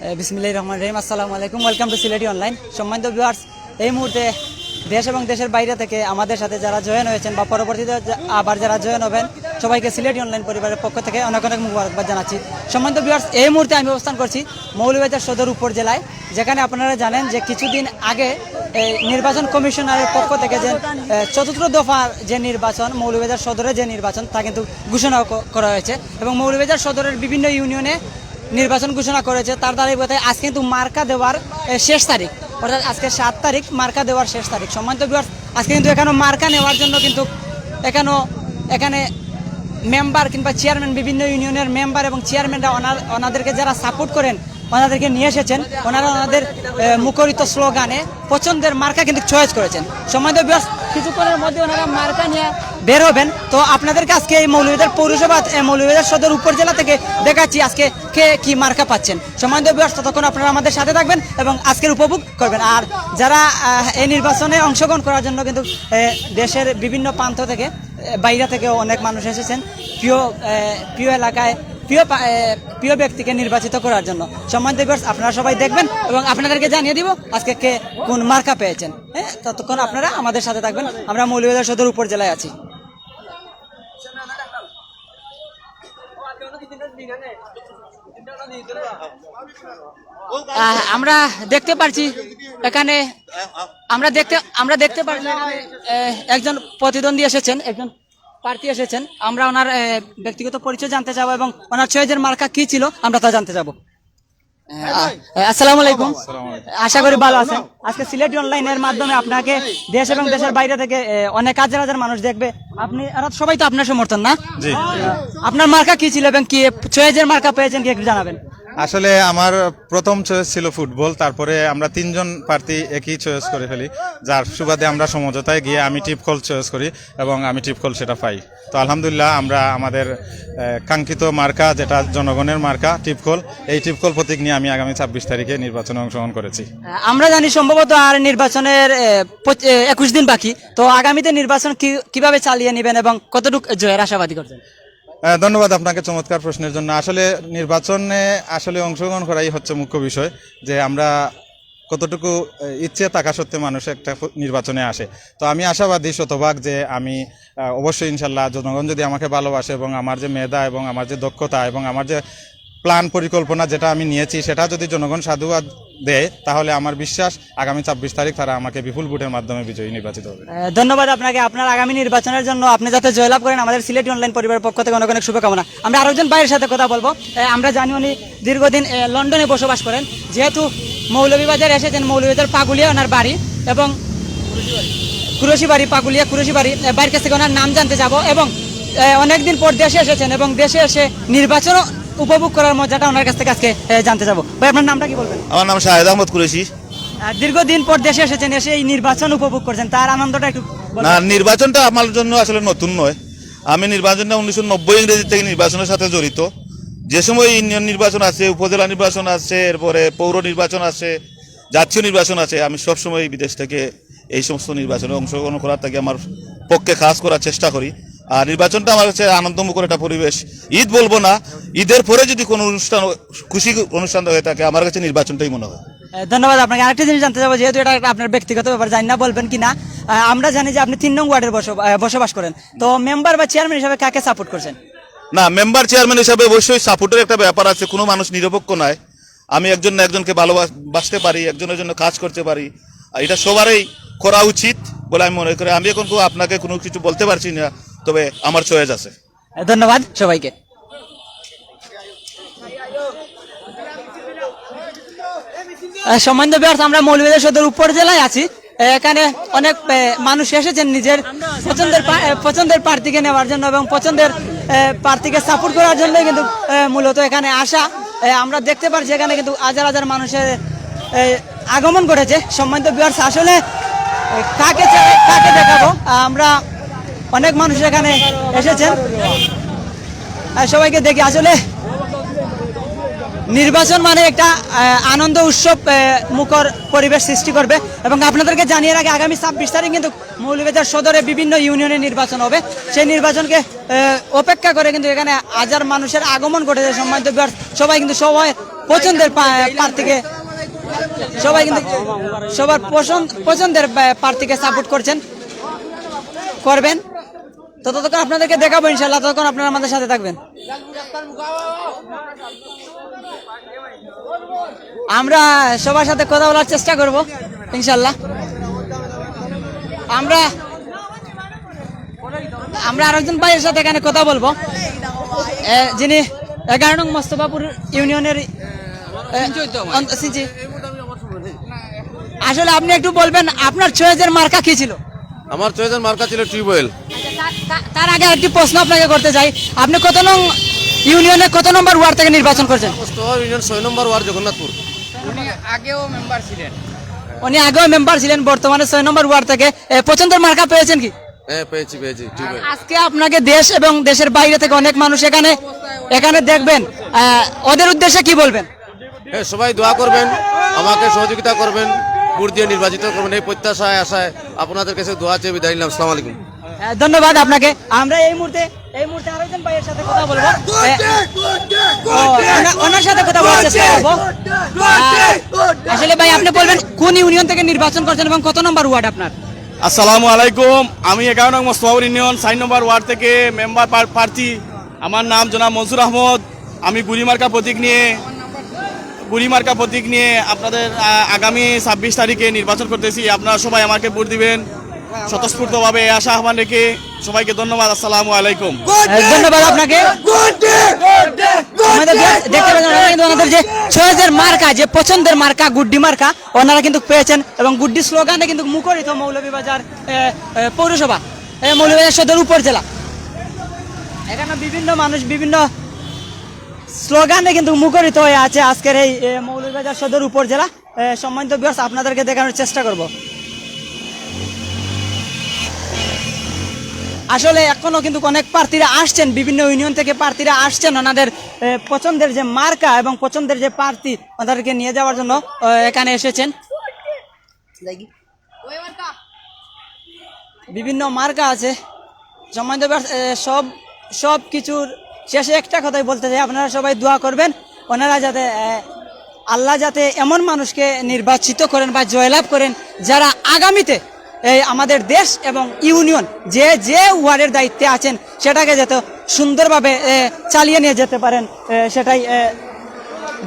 বিসমিল্লাহির রহমানির রহিম। আসসালামু আলাইকুম, ওয়েলকাম টু সিলেটি অনলাইন। সম্মানিত ভিউয়ার্স, এই মুহূর্তে দেশ এবং দেশের বাইরে থেকে আমাদের সাথে যারা জয়েন হয়েছেন বা পরবর্তীতে আবার যারা জয়েন হবেন, সবাইকে সিলেটি অনলাইন পরিবারের পক্ষ থেকে অনেক অনেক মুবারকবাদ জানাচ্ছি। সম্মানিত ভিউয়ার্স, এই মুহূর্তে আমি অবস্থান করছি মৌলভীবাজার সদর উপজেলায়, যেখানে আপনারা জানেন যে কিছুদিন আগে নির্বাচন কমিশনারের পক্ষ থেকে যে চতুর্থ দফার যে নির্বাচন, মৌলভীবাজার সদরের যে নির্বাচন, তা কিন্তু ঘোষণা করা হয়েছে এবং মৌলভীবাজার সদরের বিভিন্ন ইউনিয়নে নির্বাচন ঘোষণা করেছে। তার দাঁড়িয়ে আজকে কিন্তু মার্কা দেওয়ার শেষ তারিখ, অর্থাৎ আজকে 7 তারিখ মার্কা দেওয়ার শেষ তারিখ। সম্মানিত ভিউয়ার্স, আজকে কিন্তু এখানে মার্কা নেওয়ার জন্য কিন্তু এখানে মেম্বার কিংবা চেয়ারম্যান, বিভিন্ন ইউনিয়নের মেম্বার এবং চেয়ারম্যানরা ওনাদেরকে যারা সাপোর্ট করেন ওনাদেরকে নিয়ে এসেছেন। ওনারা ওনাদের মুখরিত স্লোগানে পছন্দের মার্কা কিন্তু চয়েস করেছেন। সম্মানিত ভিউয়ার্স, কিছুক্ষণের মধ্যে ওনারা মার্কা নিয়ে বের হবেন। তো আপনাদেরকে আজকে এই মৌলভীবাজার পৌরসভা, মৌলভীবাজার সদর উপজেলা থেকে দেখাচ্ছি আজকে কে কি মার্কা পাচ্ছেন। সম্মানিত ভিউয়ার্স, ততক্ষণ আপনারা আমাদের সাথে থাকবেন এবং আজকের উপভোগ করবেন। আর যারা এই নির্বাচনে অংশগ্রহণ করার জন্য কিন্তু দেশের বিভিন্ন প্রান্ত থেকে, বাইরে থেকেও অনেক মানুষ এসেছেন প্রিয় এলাকায় প্রিয় ব্যক্তিকে নির্বাচিত করার জন্য। সম্মানিত ভিউয়ার্স, আপনারা সবাই দেখবেন এবং আপনাদেরকে জানিয়ে দিব আজকে কে কোন মার্কা পেয়েছেন। ততক্ষণ আপনারা আমাদের সাথে থাকবেন। আমরা মৌলভীবাজার সদর উপজেলায় আছি। আমরা দেখতে পাচ্ছি এখানে একজন প্রতিদ্বন্দ্বী এসেছেন, একজন প্রার্থী এসেছেন। আমরা ওনার ব্যক্তিগত পরিচয় জানতে চাবো এবং ওনার চয়েসের মার্কা কি ছিল আমরা তা জানতে চাবো। আসসালামু আলাইকুম, আশা করি ভালো আছেন। আজকে সিলেটি অনলাইনের মাধ্যমে আপনাকে দেশ এবং দেশের বাইরে থেকে অনেক হাজার হাজার মানুষ দেখবে। আপনি সবাই তো আপনার সমর্থন না? জি। আপনার মার্কা কি ছিল এবং কি চয়েসের মার্কা পেয়েছেন কি একটু জানাবেন? আসলে আমার প্রথম চয়েস ছিল ফুটবল, তারপরে আমরা 3 জন প্রার্থী একই চয়েস করে ফেলি, যার সুবাদে আমরা সমঝোতায় গিয়ে আমি টিপকল চয়েস করি এবং আমি টিপকল সেটা পাই। তো আলহামদুলিল্লাহ আমরা আমাদের কাঙ্ক্ষিত মার্কা, যেটা জনগণের মার্কা টিপকল, এই টিপকল প্রতীক নিয়ে আমি আগামী 26 তারিখে নির্বাচনে অংশগ্রহণ করেছি। আমরা জানি সম্ভবত আর নির্বাচনের 21 দিন বাকি, তো আগামীতে নির্বাচন কিভাবে চালিয়ে নেবেন এবং কতটুকু জয়ের আশাবাদী করছেন? ধন্যবাদ আপনাকে চমৎকার প্রশ্নের জন্য। আসলে নির্বাচনে অংশগ্রহণ করাই হচ্ছে মুখ্য বিষয়, যে আমরা কতটুকু ইচ্ছে থাকা সত্ত্বেও মানুষ একটা নির্বাচনে আসে। তো আমি আশাবাদী শতভাগ যে আমি অবশ্যই ইনশাল্লাহ জনগণ যদি আমাকে ভালোবাসে এবং আমার যে মেধা এবং আমার যে দক্ষতা এবং আমার যে প্ল্যান পরিকল্পনা যেটা আমি নিয়েছি সেটা যদি জনগণ সাধুবাদ দেয়, তাহলে আমার বিশ্বাস আগামী 26 তারিখ তারা আমাকে বিপুল ভোটের মাধ্যমে বিজয়ী নির্বাচিত হবে। ধন্যবাদ আপনাকে। আপনার আগামী নির্বাচনের জন্য আপনি যাতে জয়লাভ করেন, আমাদের সিলেটি অনলাইন পরিবারের পক্ষ থেকে অনেক অনেক শুভকামনা। আমরা আরেকজন ভাইয়ের সাথে কথা বলবো। আমরা জানি উনি দীর্ঘদিন লন্ডনে বসবাস করেন। যেহেতু মৌলভীবাজার এসেছেন, মৌলভীবাজার পাগুলিয়া ওনার বাড়ি এবং কুরশিবাড়ি, পাগুলিয়া কুরশিবাড়ি, বাড়ির কাছ থেকে ওনার নাম জানতে যাব এবং অনেকদিন পর দেশে এসেছেন এবং দেশে এসে নির্বাচন উপভোগ করার মজাটা ওনার কাছ থেকে আজকে জানতে যাবো। ভাই, আপনার নামটা কি বলবেন? আমার নাম শাহেদ আহমদ কুরেশি। দীর্ঘদিন পর দেশে এসেছেন, এসে এই নির্বাচন উপভোগ করছেন, তার আনন্দটা একটু না, নির্বাচনটা আমার জন্য আসলে নতুন নয়। আমি নির্বাচনটা 1990 ইংরেজি থেকে নির্বাচনের সাথে জড়িত। যে সময় ইউনিয়ন নির্বাচন আছে, উপজেলা নির্বাচন আছে, এরপরে পৌর নির্বাচন আছে, জাতীয় নির্বাচন আছে, আমি সবসময় বিদেশ থেকে এই সমস্ত নির্বাচনে অংশগ্রহণ করার থেকে আমার পক্ষে কাজ করার চেষ্টা করি। আর নির্বাচনটা আমার কাছে আনন্দমুখর একটা পরিবেশ। ঈদ বলবো না, ঈদের পরে যদি কোনো অনুষ্ঠান, খুশি অনুষ্ঠান হয়ে থাকে, আমার কাছে নির্বাচনটাই মনে হয়। ধন্যবাদ আপনাকে। আরেকটা জিনিস জানতে চাবো, যেহেতু এটা আপনার ব্যক্তিগত ব্যাপার, জানি না বলবেন কি না। আমরা জানি যে আপনি 3 নং ওয়ার্ডের বসবাস করেন, তো মেম্বার বা চেয়ারম্যান হিসাবে কাকে সাপোর্ট করছেন? না, মেম্বার চেয়ারম্যান হিসাবে অবশ্যই সাপোর্টের একটা ব্যাপার আছে। কোনো মানুষ নিরপেক্ষ নয়। আমি একজন না একজনকে ভালোবাসতে পারি, একজনের জন্য কাজ করতে পারি, এটা সবারই করা উচিত বলে আমি মনে করি। আমি এখন আপনাকে কোনো কিছু বলতে পারছি না, তবে আমার চয়েস আছে। ধন্যবাদ সবাইকে। সম্মানিত ভিউয়ার্স, আমরা মৌলভীবাজার সদর উপজেলায় আছি। এখানে অনেক মানুষ এসেছেন নিজের পছন্দের প্রার্থীকে নেওয়ার জন্য এবং পছন্দের প্রার্থীকে সাপোর্ট করার জন্য কিন্তু মূলত এখানে আসা। আমরা দেখতে পাচ্ছি এখানে কিন্তু হাজার হাজার মানুষের আগমন ঘটেছে। সম্মানিত ভিউয়ার্স, আসলে কাকে দেখাবো, আমরা অনেক মানুষ এখানে এসেছেন, সবাইকে দেখি। আসলে নির্বাচন মানে একটা আনন্দ উৎসব মুখর পরিবেশ সৃষ্টি করবে এবং আপনাদেরকে জানিয়ে রাখি আগামী 26 তারিখ কিন্তু মৌলভীবাজার সদরে বিভিন্ন ইউনিয়নে নির্বাচন হবে। সেই নির্বাচনকে উপেক্ষা করে কিন্তু এখানে হাজার মানুষের আগমন ঘটেছে। সম্মানিত সবাই কিন্তু পছন্দের প্রার্থীকে সবাই কিন্তু সবার পছন্দের প্রার্থীকে সাপোর্ট করবেন। তো ততক্ষণ আপনাদেরকে দেখাবো ইনশাল্লাহ, ততক্ষণ আপনারা আমাদের সাথে থাকবেন। আমরা সবার সাথে কথা বলার চেষ্টা করব ইনশাল্লাহ। আমরা আরেকজন ভাইয়ের সাথে এখানে কথা বলবো, যিনি 11 নং মোস্তফাপুর ইউনিয়নের আসলে আপনি একটু বলবেন আপনার চয়েসের মার্কা কি ছিল? আমার চয়েসের মার্কা ছিল টিউবওয়েল। তার আগে একটি প্রশ্ন আপনাকে করতে চাই, আপনি কত নং ইউনিয়নে কত নম্বর ওয়ার্ড থেকে নির্বাচন করছেন? ইউনিয়ন 6 নম্বর ওয়ার্ড জগন্নাথপুর। উনি আগেও মেম্বার ছিলেন, বর্তমানে 6 নম্বর ওয়ার্ড থেকে। পছন্দের মার্কা পেয়েছেন কি? হ্যাঁ পেয়েছি টিউবওয়েল। আজকে আপনাকে দেশ এবং দেশের বাইরে থেকে অনেক মানুষ এখানে দেখবেন, ওদের উদ্দেশ্যে কি বলবেন? হ্যাঁ সবাই দোয়া করবেন, আমাকে সহযোগিতা করবেন, ভোট দিয়ে নির্বাচিত করবেন, এই প্রত্যাশায় আশায় আপনাদের কাছে দোয়া চেয়ে বিদায় নিলাম। আসসালামু আলাইকুম। ধন্যবাদ আপনাকে। আমরা এই মুহূর্তে আরেকজন ভাইয়ের সাথে কথা বলবো, ওনার সাথে কথা বলার চেষ্টা করবো। আসলে ভাই আপনি বলবেন কোন ইউনিয়ন থেকে নির্বাচন করছেন এবং কত নম্বর ওয়ার্ড আপনার? আসসালামু আলাইকুম, আমি 11 নং মোস্তফাপুর ইউনিয়ন 4 নম্বর ওয়ার্ড থেকে মেম্বার প্রার্থী। আমার নাম জনাব মনসুর আহমদ। আমি বুড়িমার্কা প্রতীক নিয়ে আপনাদের আগামী 26 তারিখে নির্বাচন করতেছি। আপনারা সবাই আমাকে ভোট দিবেন স্বতঃস্ফূর্তভাবে, এই আশা আহ্বান রেখে সবাইকে ধন্যবাদ। আসসালামু আলাইকুম। ধন্যবাদ আপনাকে। দেখতে পাচ্ছেন ওনাদের যে চয়েসের মার্কা, যে পছন্দের মার্কা গুড্ডি মার্কা, ওনারা কিন্তু পেয়েছেন এবং গুড্ডি স্লোগানে কিন্তু মুখরিত মৌলভীবাজার পৌরসভা, মৌলভীবাজার সদর উপজেলা। এখানে বিভিন্ন মানুষ বিভিন্ন স্লোগানে কিন্তু মুখরিত হয়ে আছে আজকের এই মৌলভীবাজার সদর উপজেলা। সম্মানিত ভিউয়ার্স, আপনাদেরকে দেখানোর চেষ্টা করব। আসলে এখনো কিন্তু অনেক প্রার্থীরা আসছেন, বিভিন্ন ইউনিয়ন থেকে প্রার্থীরা আসছেন ওনাদের পছন্দের যে মার্কা এবং পছন্দের যে প্রার্থী ওনাদেরকে নিয়ে যাওয়ার জন্য এখানে এসেছেন। বিভিন্ন মার্কা আছে। সম্মানিত সব কিছুর শেষে একটা কথাই বলতে চাই, আপনারা সবাই দোয়া করবেন, ওনারা যাতে আল্লাহ যাতে এমন মানুষকে নির্বাচিত করেন বা জয়লাভ করেন যারা আগামীতে এই আমাদের দেশ এবং ইউনিয়ন যে ওয়ার্ডের দায়িত্বে আছেন সেটাকে যাতে সুন্দরভাবে চালিয়ে নিয়ে যেতে পারেন, সেটাই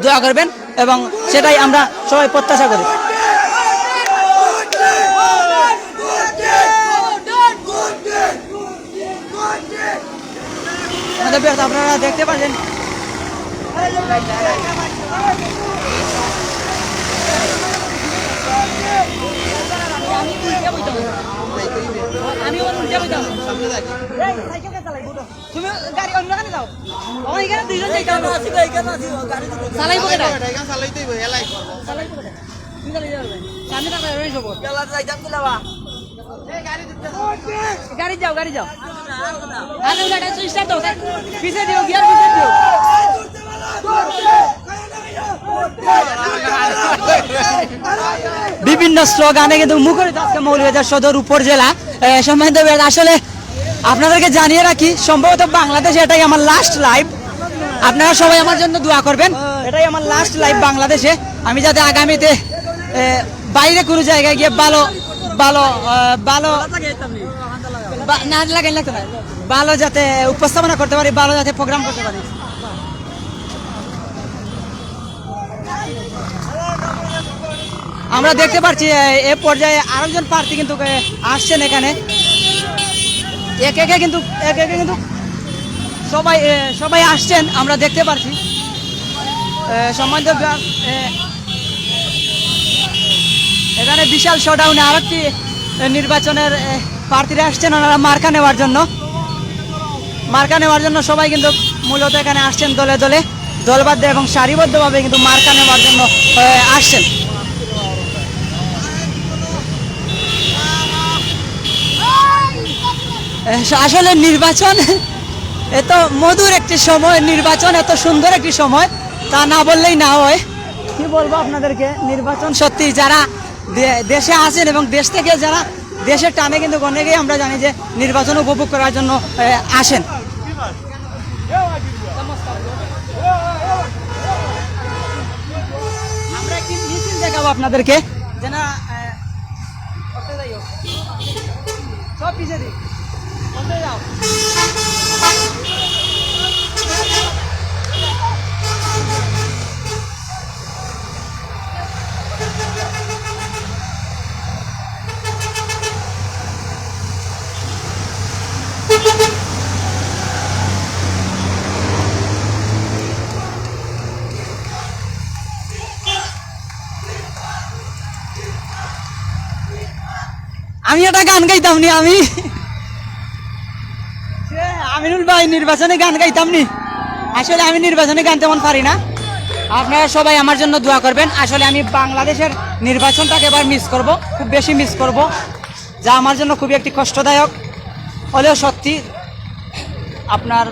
দোয়া করবেন এবং সেটাই আমরা সবাই প্রত্যাশা করি। আপনারা দেখতে পাচ্ছেন আমি তুমি গাড়ি অন্যখানে যাও, এখানে দুইজন চালাইবো গাড়ি যাও পিছিয়ে দিও, গিয়ার পিছিয়ে দিও। বিভিন্ন স্লোগানে কিন্তু মুখরিত আজকে মৌলভীবাজার সদর উপজেলা। সম্মানিত আসলে আপনাদেরকে জানিয়ে রাখি, সম্ভবত বাংলাদেশে এটাই আমার লাস্ট লাইভ। আপনারা সবাই আমার জন্য দোয়া করবেন, এটাই আমার লাস্ট লাইভ বাংলাদেশে। আমি যাতে আগামীতে বাইরে কোনো জায়গায় গিয়ে ভালো যাতে উপস্থাপনা করতে পারি, ভালো যাতে প্রোগ্রাম করতে পারি। আমরা দেখতে পাচ্ছি এ পর্যায়ে আরেকজন প্রার্থী কিন্তু আসছেন এখানে। একে একে কিন্তু সবাই আসছেন, আমরা দেখতে পাচ্ছি। সম্মানিত এখানে বিশাল শোডাউনে আরেকটি নির্বাচনের প্রার্থীরা আসছেন, ওনারা মার্কা নেওয়ার জন্য সবাই কিন্তু মূলত এখানে আসছেন দলে দলে, দলবদ্ধ এবং সারিবদ্ধভাবে কিন্তু মার্কা নেওয়ার জন্য আসছেন। আসলে নির্বাচন এত মধুর একটি সময়, নির্বাচন এত সুন্দর একটি সময়, তা না বললেই না হয়। কি বলবো আপনাদেরকে, নির্বাচন সত্যি যারা দেশে আছেন এবং দেশ থেকে যারা দেশের টানে কিন্তু অনেকেই আমরা জানি যে নির্বাচন উপভোগ করার জন্য আসেন। যাবো আপনাদেরকে যে না করতে যাইও সব পিছিয়ে দিই করতে যাও আমি একটা গান গাইতাম নি আমি আমিনুল ভাই নির্বাচনে গান গাইতাম নি আসলে আমি নির্বাচনে গান তেমন পারি না আপনারা সবাই আমার জন্য দোয়া করবেন আসলে আমি বাংলাদেশের নির্বাচনটাকে এবার মিস করব খুব বেশি মিস করব যা আমার জন্য খুবই একটি কষ্টদায়ক হলেও সত্যি আপনার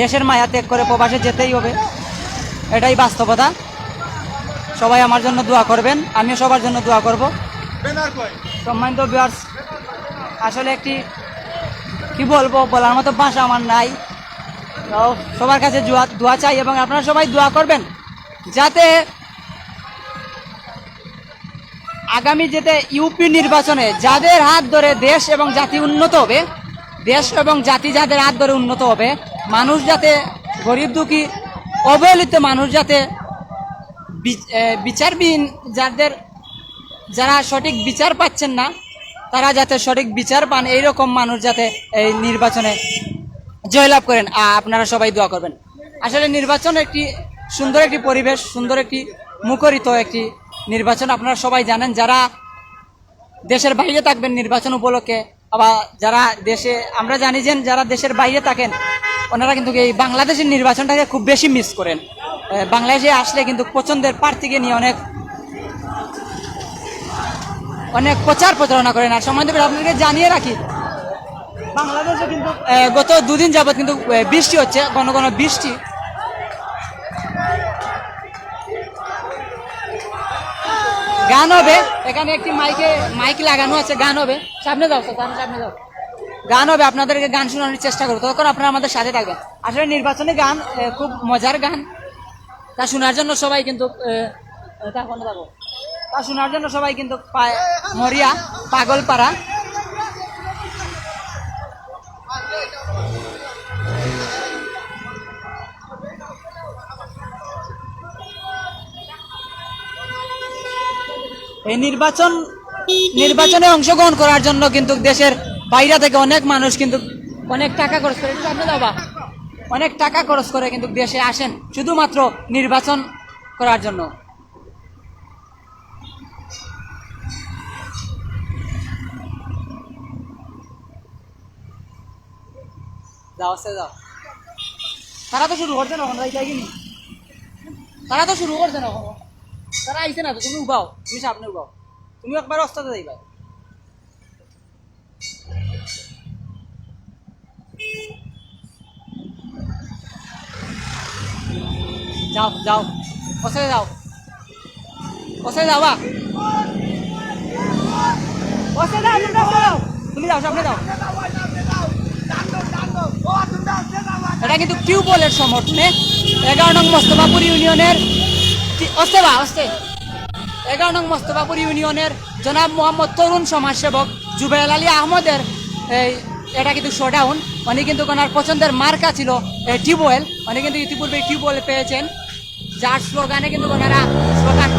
দেশের মায়া ত্যাগ করে প্রবাসে যেতেই হবে এটাই বাস্তবতা সবাই আমার জন্য দোয়া করবেন আমিও সবার জন্য দোয়া করব সম্মানিত ভিউয়ার্স আসলে একটি কি বলবো বলার মতো ভাষা আমার নাই তো সবার কাছে দোয়া চাই এবং আপনারা সবাই দোয়া করবেন যাতে আগামী যেতে ইউপি নির্বাচনে যাদের হাত ধরে দেশ এবং জাতি উন্নত হবে দেশ এবং জাতি যাদের হাত ধরে উন্নত হবে মানুষ যাতে গরিব দুঃখী অবহেলিত মানুষ যাতে বিচারবিহীন যারা সঠিক বিচার পাচ্ছেন না তারা যাতে সঠিক বিচার পান এইরকম মানুষ যাতে এই নির্বাচনে জয়লাভ করেন আপনারা সবাই দোয়া করবেন আসলে নির্বাচন একটি সুন্দর একটি পরিবেশ সুন্দর একটি মুখরিত একটি নির্বাচন আপনারা সবাই জানেন যারা দেশের বাইরে থাকবেন নির্বাচন উপলক্ষে আবার যারা দেশে আমরা জানি যে যারা দেশের বাইরে থাকেন ওনারা কিন্তু এই বাংলাদেশের নির্বাচনটাকে খুব বেশি মিস করেন বাংলাদেশে আসলে কিন্তু পছন্দের প্রার্থীকে নিয়ে অনেক প্রচার প্রচারণা করেন আর সম্বন্ধে আপনাদেরকে জানিয়ে রাখি বাংলাদেশে কিন্তু গত দুদিন যাবত কিন্তু বৃষ্টি হচ্ছে ঘন ঘন বৃষ্টি গান হবে এখানে একটি মাইক লাগানো আছে গান হবে সামনে যাও সামনে যাও গান হবে আপনাদেরকে গান শোনানোর চেষ্টা করবো তখন আপনারা আমাদের সাথে থাকবেন আসলে নির্বাচনে গান খুব মজার গান তা শোনার জন্য সবাই কিন্তু তা শোনার জন্য সবাই কিন্তু মরিয়া পাগলপাড়া এই নির্বাচনে অংশগ্রহণ করার জন্য কিন্তু দেশের বাইরে থেকে অনেক মানুষ কিন্তু অনেক টাকা খরচ করে অনেক টাকা খরচ করে কিন্তু দেশে আসেন শুধুমাত্র নির্বাচন করার জন্য যাও তারা তো শুরু করছে না তারা তো শুরু করছে না তারা আইছে না তো তুমি উবাও তুমি সামনে উবাও তুমি একবার অস্তাতে যাইবা যাও কোথায় যাও তুমি যাও সামনে যাও এটা কিন্তু টিউবওয়েলের সমর্থনে 11 নং মোস্তফাপুর ইউনিয়নের 11 নং মোস্তফাপুর ইউনিয়নের জনাব মোহাম্মদ তরুণ সমাজসেবক জুবেল আলী আহমদের এটা কিন্তু শোডাউন উনি কিন্তু ওনার পছন্দের মার্কা ছিল টিউবওয়েল উনি কিন্তু ইতিপূর্বে টিউবওয়েল পেয়েছেন যার স্লোগানে কিন্তু ওনারা স্লোগান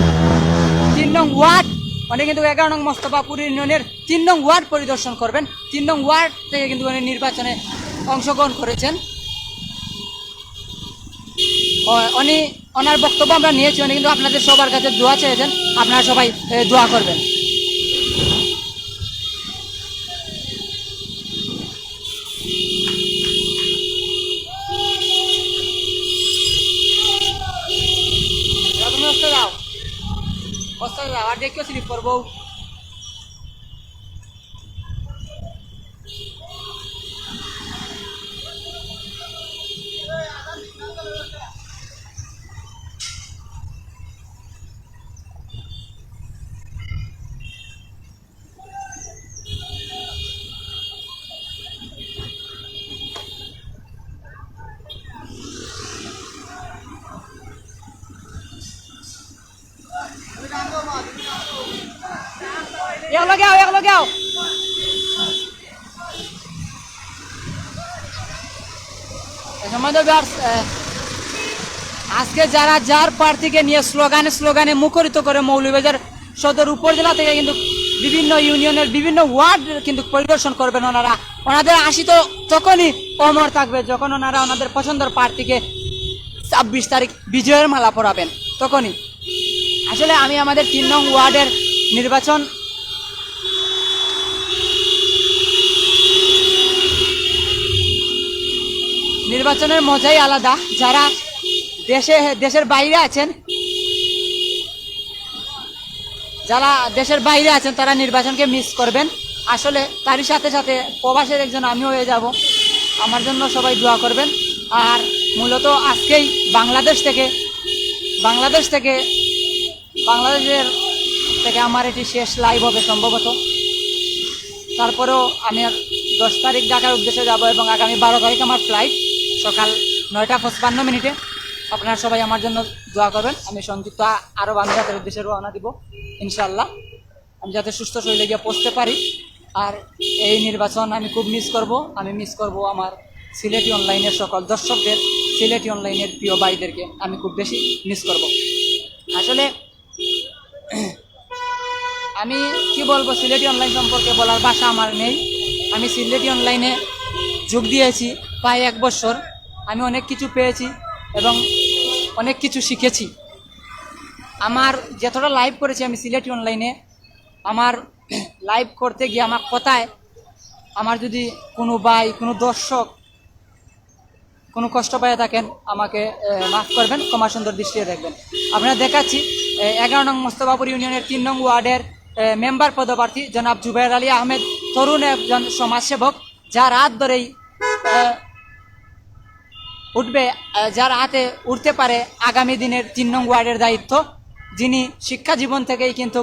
3 নং ওয়ার্ড উনি কিন্তু 11 নং মোস্তফাপুর ইউনিয়নের 3 নং ওয়ার্ড পরিদর্শন করবেন 3 নং ওয়ার্ড থেকে কিন্তু উনি নির্বাচনে অংশগ্রহণ করেছেন উনি ওনার বক্তব্য আমরা নিয়েছি উনি কিন্তু আপনাদের সবার কাছে দোয়া চেয়েছেন আপনারা সবাই দোয়া করবেন আর দেখিও স্লিপ করবো এক লগে আও সম্মানিত ভিউয়ার্স, আজকে যারা যার প্রার্থীকে নিয়ে স্লোগানে মুখরিত করে মৌলভীবাজার সদর উপজেলা থেকে কিন্তু বিভিন্ন ইউনিয়নের বিভিন্ন ওয়ার্ড কিন্তু পরিদর্শন করবেন ওনারা। ওনাদের আশি তো তখনই অমর থাকবে যখন ওনারা ওনাদের পছন্দের প্রার্থীকে 26 তারিখ বিজয়ের মালা পরাবেন, তখনই। আসলে আমি আমাদের 3 নং ওয়ার্ডের নির্বাচনের মজাই আলাদা। যারা দেশের বাইরে আছেন, তারা নির্বাচনকে মিস করবেন। আসলে তারই সাথে সাথে প্রবাসের একজন আমি হয়ে যাব, আমার জন্য সবাই দোয়া করবেন। আর মূলত আজকেই বাংলাদেশের থেকে আমার এটি শেষ লাইভ হবে সম্ভবত। তারপরেও আমি 10 তারিখ ঢাকার উদ্দেশ্যে যাব এবং আগামী 12 তারিখ আমার ফ্লাইট সকাল 9:55। আপনারা সবাই আমার জন্য দোয়া করবেন। আমি সংযুক্ত আরব আমিরাতের উদ্দেশ্যে রওনা দিব ইনশাআল্লাহ, আমি যাতে সুস্থ শরীরে গিয়ে পৌঁছতে পারি। আর এই নির্বাচন আমি খুব মিস করব। আমি মিস করব আমার সিলেটি অনলাইনের সকল দর্শকদের, সিলেটি অনলাইনের প্রিয় ভাইদেরকে আমি খুব বেশি মিস করব। আসলে আমি কি বলবো, সিলেটি অনলাইন সম্পর্কে বলার ভাষা আমার নেই। আমি সিলেটি অনলাইনে যোগ দিয়েছি প্রায় 1 বছর। আমি অনেক কিছু পেয়েছি এবং অনেক কিছু শিখেছি। আমার যতটা লাইভ করেছি আমি সিলেটি অনলাইনে, আমার লাইভ করতে গিয়ে আমার কথায় আমার যদি কোনো ভাই, কোনো দর্শক কোনো কষ্ট পেয়ে থাকেন আমাকে মাফ করবেন, ক্ষমা সুন্দর দৃষ্টিতে দেখবেন। আপনারা দেখাচ্ছি 11 নং মোস্তফাপুর ইউনিয়নের 3 নং ওয়ার্ডের মেম্বার পদপ্রার্থী জনাব জুবাইর আলী আহমেদ, তরুণ একজন সমাজসেবক, যার হাত ধরেই উঠবে, যার হাতে উঠতে পারে আগামী দিনের 3 নং ওয়ার্ডের দায়িত্ব, যিনি শিক্ষা জীবন থেকেই কিন্তু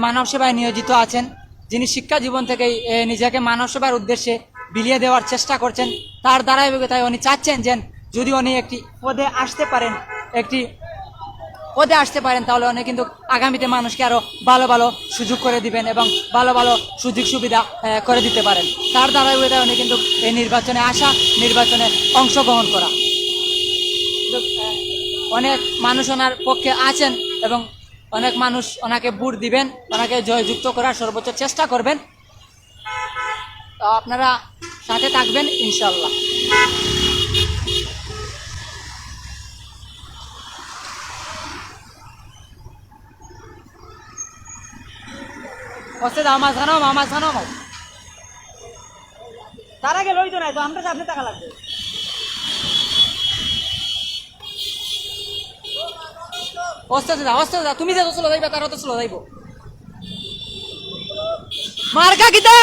মানব সেবায় নিয়োজিত আছেন, যিনি শিক্ষা জীবন থেকেই নিজেকে মানব সেবার উদ্দেশ্যে বিলিয়ে দেওয়ার চেষ্টা করছেন। তার ধারাবাহিকতায় উনি চাচ্ছেন যে যদি উনি একটি পদে আসতে পারেন তাহলে উনি কিন্তু আগামীতে মানুষকে আরো ভালো ভালো সুযোগ করে দিবেন এবং ভালো ভালো সুযোগ সুবিধা করে দিতে পারেন। তার ধারাবাহিকতায় উনি কিন্তু এই নির্বাচনে আসা, নির্বাচনে অংশগ্রহণ করা। অনেক মানুষ ওনার পক্ষে আছেন এবং অনেক মানুষ ওনাকে ভোট দিবেন, ওনাকে জয়যুক্ত করার সর্বোচ্চ চেষ্টা করবেন। তো আপনারা সাথে থাকবেন ইনশাল্লাহ। মাঝখানো তার আগে লইতো নাই তো, আমরা সামনে টাকা লাগবে। অস্তে তুমি যে চলো যাইবা তারা তো চলো যাইব। মার্কা গীতা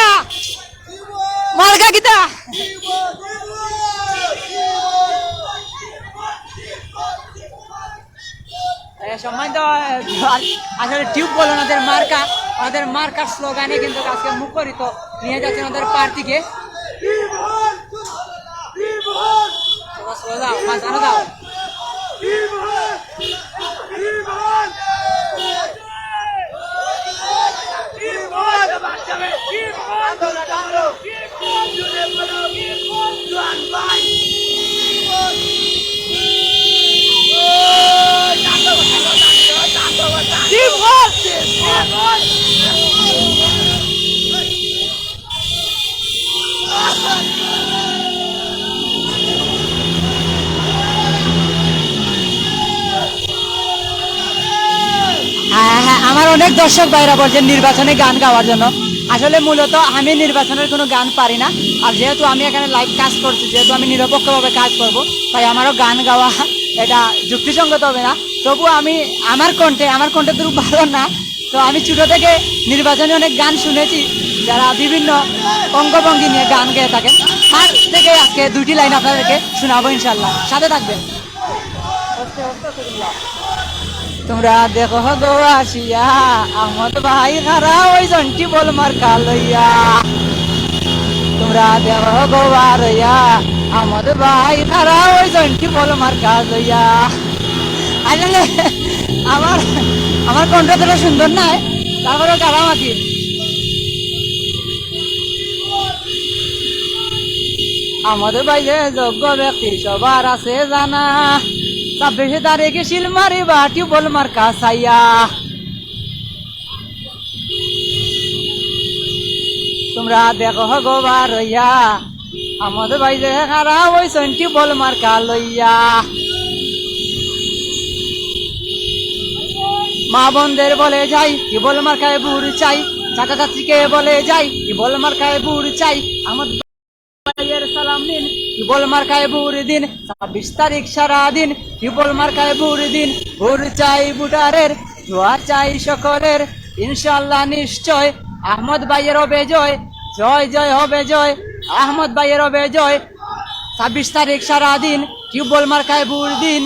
সম্মানিত, আসলে টিউব বলে ওনাদের মার্কার স্লোগানে কিন্তু আজকে মুখরিত নিয়ে যাচ্ছেন ওদের প্রার্থীকে। দাও আমার অনেক দর্শক ভাইরা বলছেন নির্বাচনে গান গাওয়ার জন্য। আসলে মূলত আমি নির্বাচনের কোনো গান পারি না, আর যেহেতু আমি এখানে লাইভ কাজ করছি, যেহেতু আমি নিরপেক্ষভাবে কাজ করব, তাই আমারও গান গাওয়া এটা যুক্তিসঙ্গত হবে না। তবু আমি আমার কণ্ঠে তো ভালো না, তো আমি ছোট থেকে নির্বাচনে অনেক গান শুনেছি, যারা বিভিন্ন অঙ্গভঙ্গি নিয়ে গান গেয়ে থাকেন। আর থেকে আজকে 2টি লাইন আপনাদেরকে শোনাবো ইনশাল্লাহ, সাথে থাকবেন। তোমরা দেখো গো আসিয়া আমার ভাই হারা ওই জন্টি বল মার্কা লইয়া, তোমরা দেখো গো আরইয়া আমার ভাই হারা ওই জন্টি বল মার্কা লইয়া। আসলে আমার কণ্ঠ তো সুন্দর নাই, তারপরে কারামাকি আমাদের বাইরে যোগ্য ব্যক্তি সবার আছে জানা 26 তারিখে শিল মারিবা টিউবল মার্কা ছাইয়া তোমরা দেখো গোবার রইয়া আমাদের বাইরে খারাপ হইছেন টিউবল মার্কা লইয়া মা বোনদের বলে যাই টিউবল মার্কায় বুড় চাই চাচা চাচিকে বলে যাই টিউবল মার্কায় বুড় চাই আমাদের ভাইয়ের সালাম দিন টিউবল মার্কায় বুড় দিন 26 তারিখ সারা দিন টিউবল মার্কায় বুড় দিন বুড় চাই বুটারের দোয়া চাই সকলের ইনশাআল্লাহ নিশ্চয় আহমদ ভাইয়ের হবে জয় জয় জয় হবে জয় আহমদ ভাইয়ের হবে জয় 26 তারিখ সারা দিন টিউবল মার্কায় বুড় দিন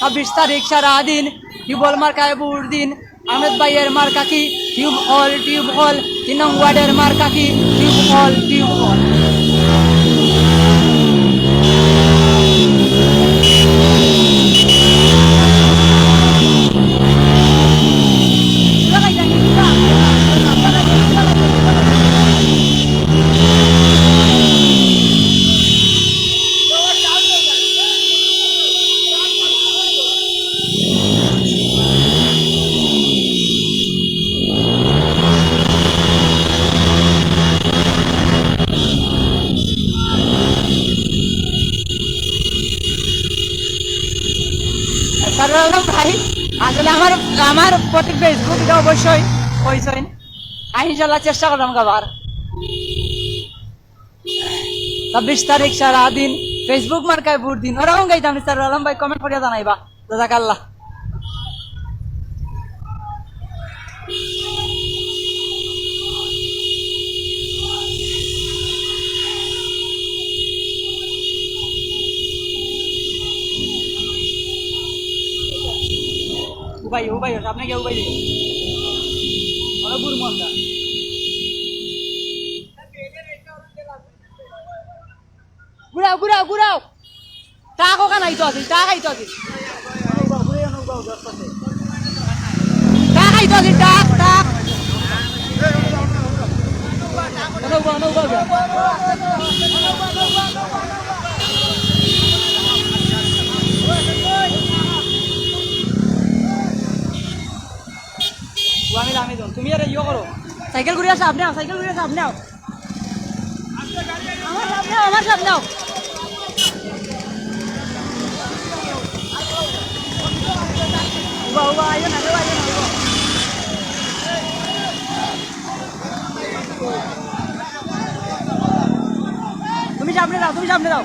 26 তারিখ সারা দিন টিউবল মার্কায় বুড় দিন আহমদ ভাইয়ের মার্কা কি টিউব অল 3 নং ওয়ার্ডের মার্কা কি টিউব অল ভাই আসলে আমার প্রতি ফেসবুক এটা অবশ্যই কইছেন ইনশাআল্লাহ চেষ্টা করলাম গাবার 26 তারিখ সারা দিন ফেসবুক মার্কায় ভোট দিন ওরকম গাইতাম স্যার আলম ভাই কমেন্ট করিয়া জানাইবা জাযাকাল্লাহ ভাই আপনি কেউ ভাই গুরু মন্দা ঘুরাও টাক ওখানে আইতো আছিস টাক আইতো আছিস আমি তুমি আর ইয়ে করো সাইকেল ঘুরে আসো আপনি সাইকেল ঘুরে আসো আপনি আমার সামনে তুমি সামনে দাও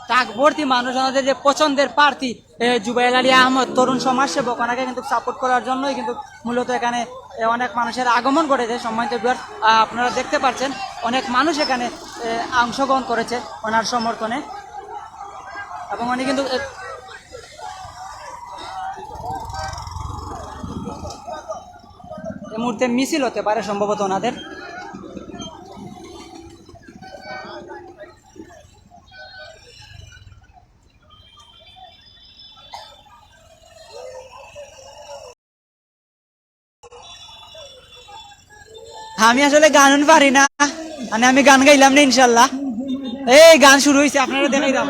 টাক ভর্তি মানুষ আমাদের যে পছন্দের প্রার্থী জুবাইর আলী আহমদ তরুণ সমাজসেবক ওনাকে কিন্তু সাপোর্ট করার জন্যই কিন্তু মূলত এখানে অনেক মানুষের আগমন ঘটেছে সম্মানিত ভিউয়ার আপনারা দেখতে পাচ্ছেন অনেক মানুষ এখানে অংশগ্রহণ করেছে ওনার সমর্থনে এবং উনি কিন্তু এই মুহূর্তে মিছিল হতে পারে সম্ভবত ওনাদের আমি আসলে গান পারি না মানে আমি গান গাইলাম না ইনশাল্লাহ এই গান শুরু হয়েছে আপনারা দেখাইলাম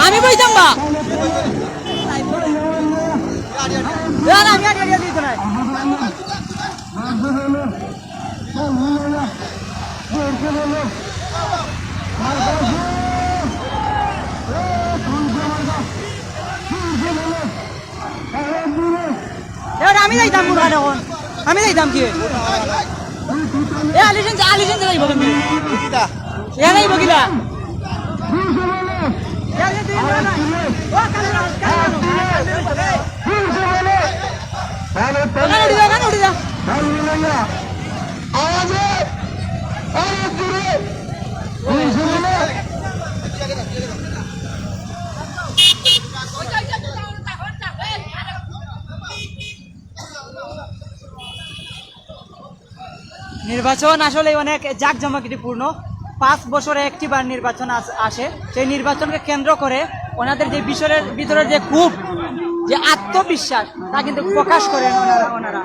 আমি বইতাম না আমি আগে দিত না আমি যাইতাম এখন আমি যাইতাম কি আলিশন যাইব তুমি যাইব কিলা উঠি যা নির্বাচন আসলে অনেক জাঁকজমকপূর্ণ 5 বছরে একটি বার নির্বাচন আসে, সেই নির্বাচনকে কেন্দ্র করে ওনাদের যে ভিতরের যে খুব যে আত্মবিশ্বাস তা কিন্তু প্রকাশ করেন ওনারা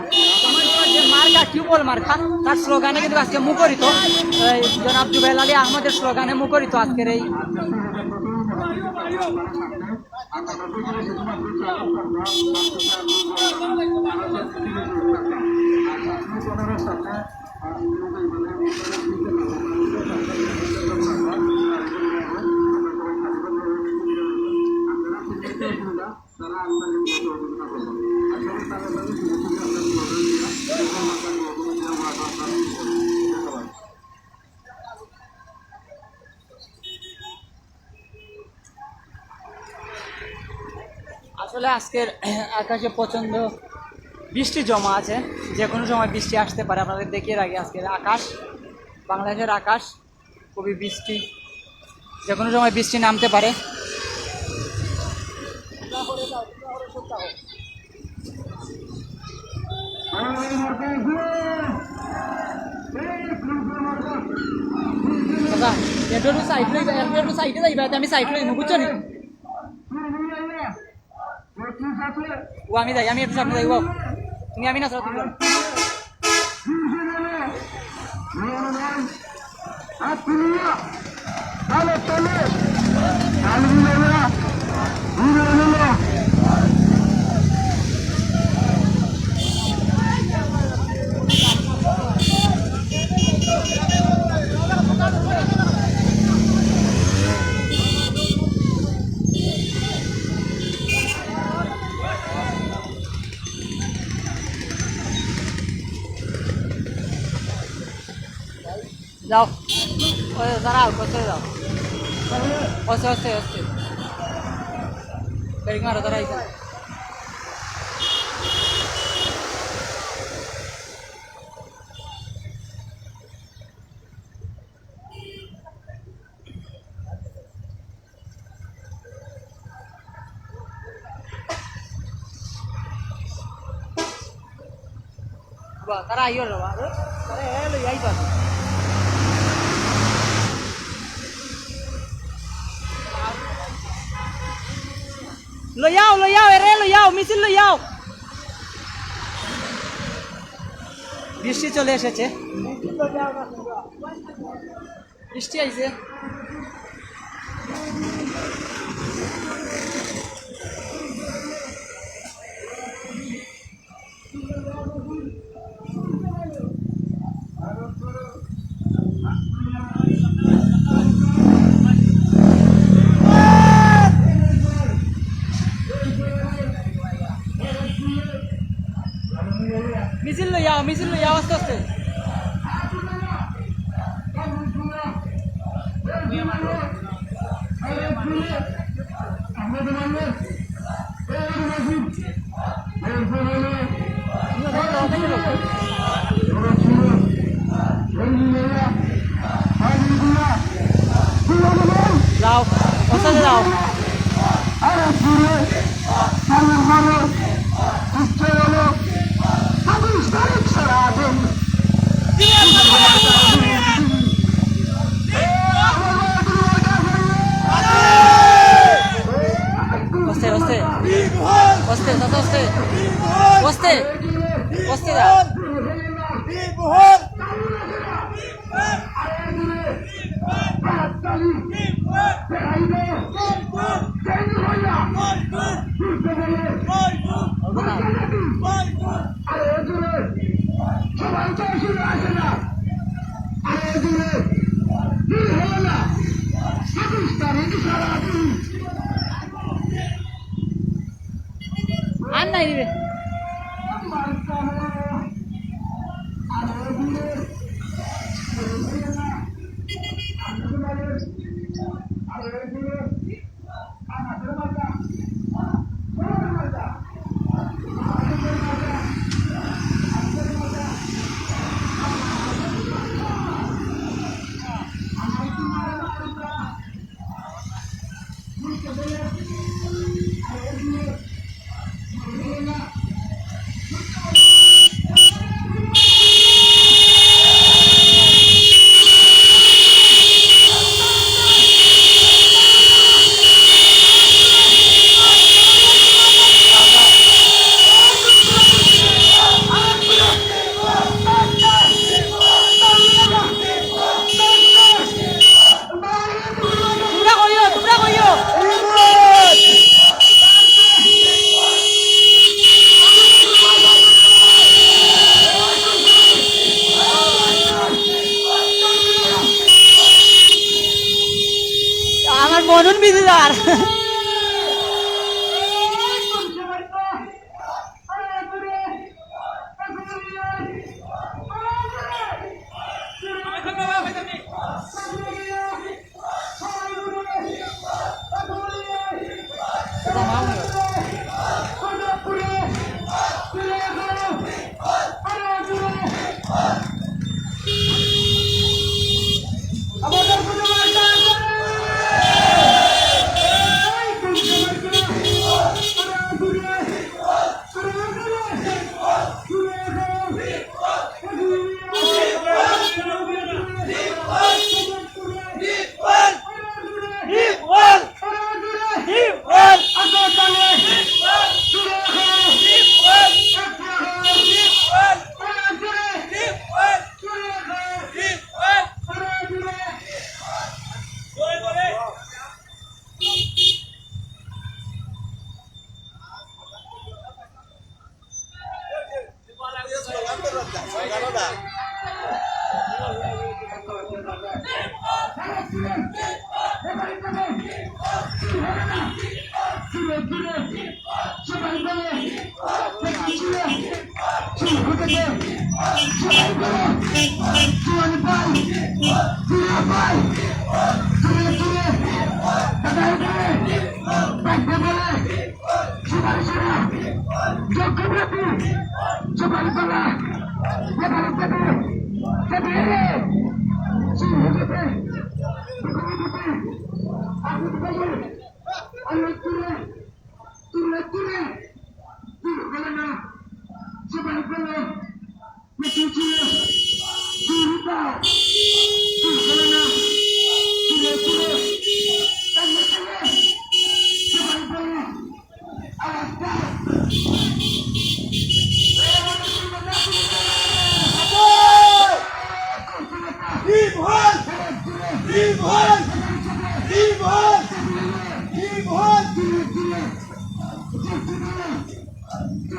যে মার্কা টিউবওয়েল মার্কা তার স্লোগানে কিন্তু আজকে মুখরিত জনাব জুবেল আলী আহমদের স্লোগানে মুখরিত আজকের এই আসলে আজকের আকাশে প্রচণ্ড বৃষ্টি জমা আছে, যে কোনো সময় বৃষ্টি আসতে পারে। আপনাদের দেখিয়ে রাখি আজকের আকাশ, বাংলাদেশের আকাশ খুবই বৃষ্টি, যে কোনো সময় বৃষ্টি নামতে পারে। সাইডে যাইবা, আমি সাইড লই বুঝছো নি? ও আমি যাই, আমি একটু সামনে যাই। বাবু তুমি আমি না স্যার তুমি যাও, দাঁড়াও, কোথায় যাও? অস্তে ব্রেক মারো, দাঁড়াই। তারা আইও রে, তারা এলো আই পাবে। লইয়াও এরে লইয়াও, মিছিল লইয়াও। বৃষ্টি চলে এসেছে, বৃষ্টি আইছে। মিছিল লইয়াও আস্তে আস্তে। যাও, ওখানে যাও। Oste da. Anna ini. Thank you.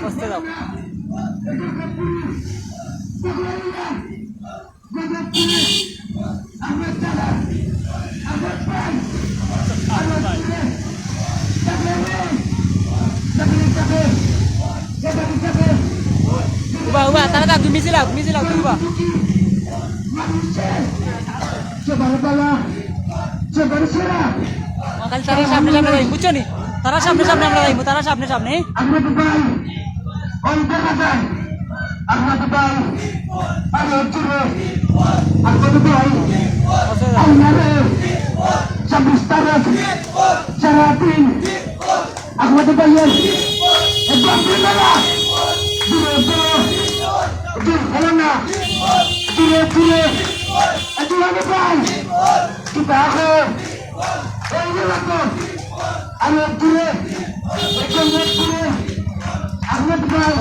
বসতে দাও। উবা উবা তারা তুমি মিছিলাও তুমি উবা খালি তারা সামনে সামনে যাই বুঝছো নি তারা সামনে সামনে আমরা যাইবো তারা সামনে সামনে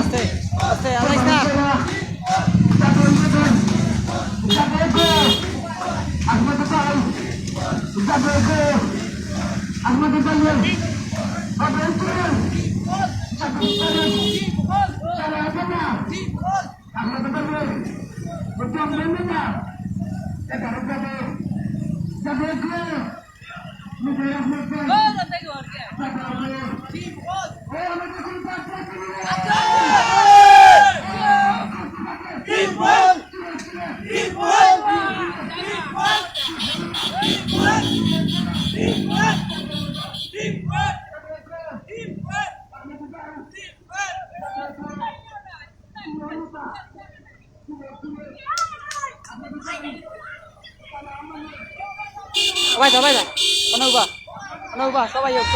আস্তে আস্তে আলাইস না সবাই সবাই যা অনুবা সবাই হোক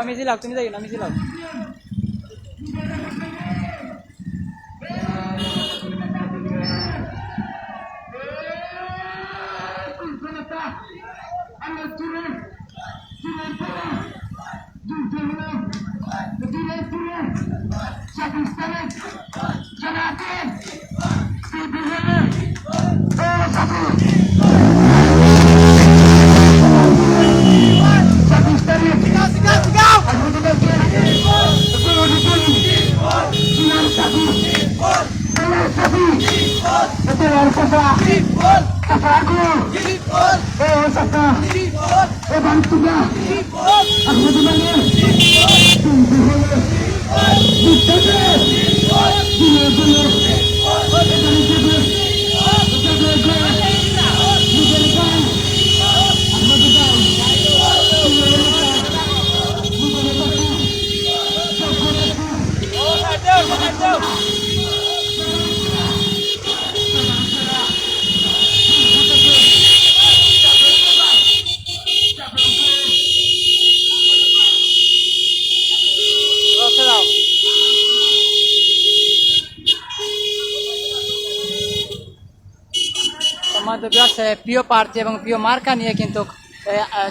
মিছিল তুমি যাই না মিছিল প্রিয় প্রার্থী এবং প্রিয় মার্কা নিয়ে কিন্তু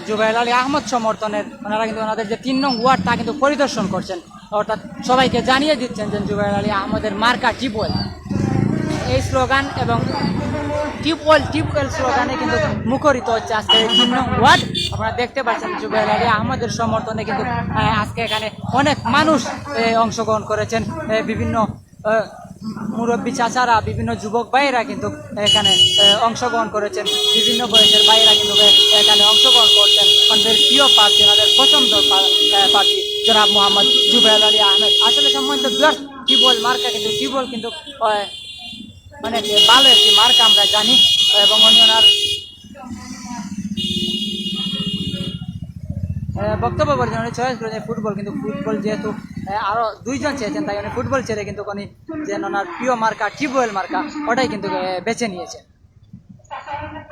জুবাইর আলী আহমদ সমর্থনের ওনারা কিন্তু ওনাদের যে 3 নং ওয়ার্ড তা কিন্তু পরিদর্শন করছেন, অর্থাৎ সবাইকে জানিয়ে দিচ্ছেন যে জুবাইর আলী আহমদের মার্কা জিবল এই স্লোগান এবং টিউবওয়েল স্লোগানে কিন্তু মুখরিত হচ্ছে আজকে এই 3 নং ওয়ার্ড। আপনারা দেখতে পাচ্ছেন জুবেল আলী আহমেদের সমর্থনে কিন্তু আজকে এখানে অনেক মানুষ অংশগ্রহণ করেছেন। বিভিন্ন মুরব্বী চাচারা, বিভিন্ন যুবক ভাইয়েরা কিন্তু এখানে অংশগ্রহণ করেছেন। বিভিন্ন বয়সের ভাইয়েরা কিন্তু এখানে অংশগ্রহণ করছেন। আমাদের প্রিয় প্রার্থী, আমাদের পছন্দ প্রার্থী জনাব মোহাম্মদ জুবেল আলী আহমেদ। আসলে সম্বন্ধ টিউবওয়েল মার্কা কিন্তু টিউবওয়েল কিন্তু অনেক ভালো একটি মার্কা আমরা জানি, এবং উনি ওনার বক্তব্য বলছেন উনি চয়েস করেছেন ফুটবল, কিন্তু ফুটবল যেহেতু আরো 2 জন চেয়েছেন তাই উনি ফুটবল ছেড়ে কিন্তু উনি যে ওনার প্রিয় মার্কা টিউবওয়েল মার্কা ওটাই কিন্তু বেছে নিয়েছেন।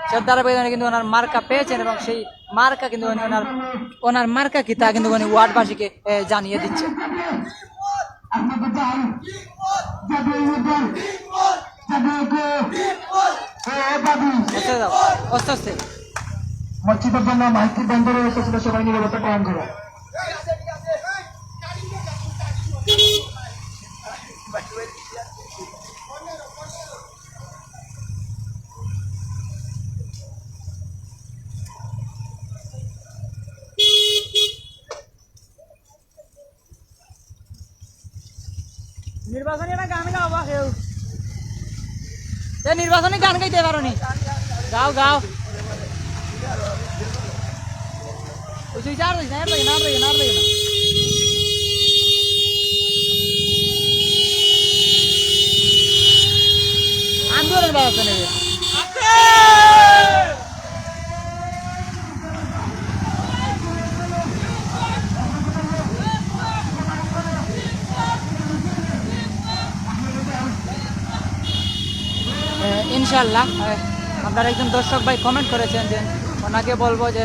শ্রদ্ধার উনি কিন্তু ওনার মার্কা পেয়েছেন, এবং সেই মার্কা কিন্তু উনি ওনার মার্কা কি তা কিন্তু উনি ওয়ার্ডবাসীকে জানিয়ে দিচ্ছেন। আস্তে আস্তে মসজিদের জন্য মাইকি বন্ধ রয়েছে, সেটা সবাই নিরাপত্তা পালন করো। নির্বাচনী একটা গান গাও বা কেউ নির্বাচনী গান গাইতে পারো নি? গাও গাও আন্দোলন ব্যবস্থা নেবে। ইনশাল্লাহ আপনার একজন দর্শক ভাই কমেন্ট করেছেন যে ওনাকে বলবো যে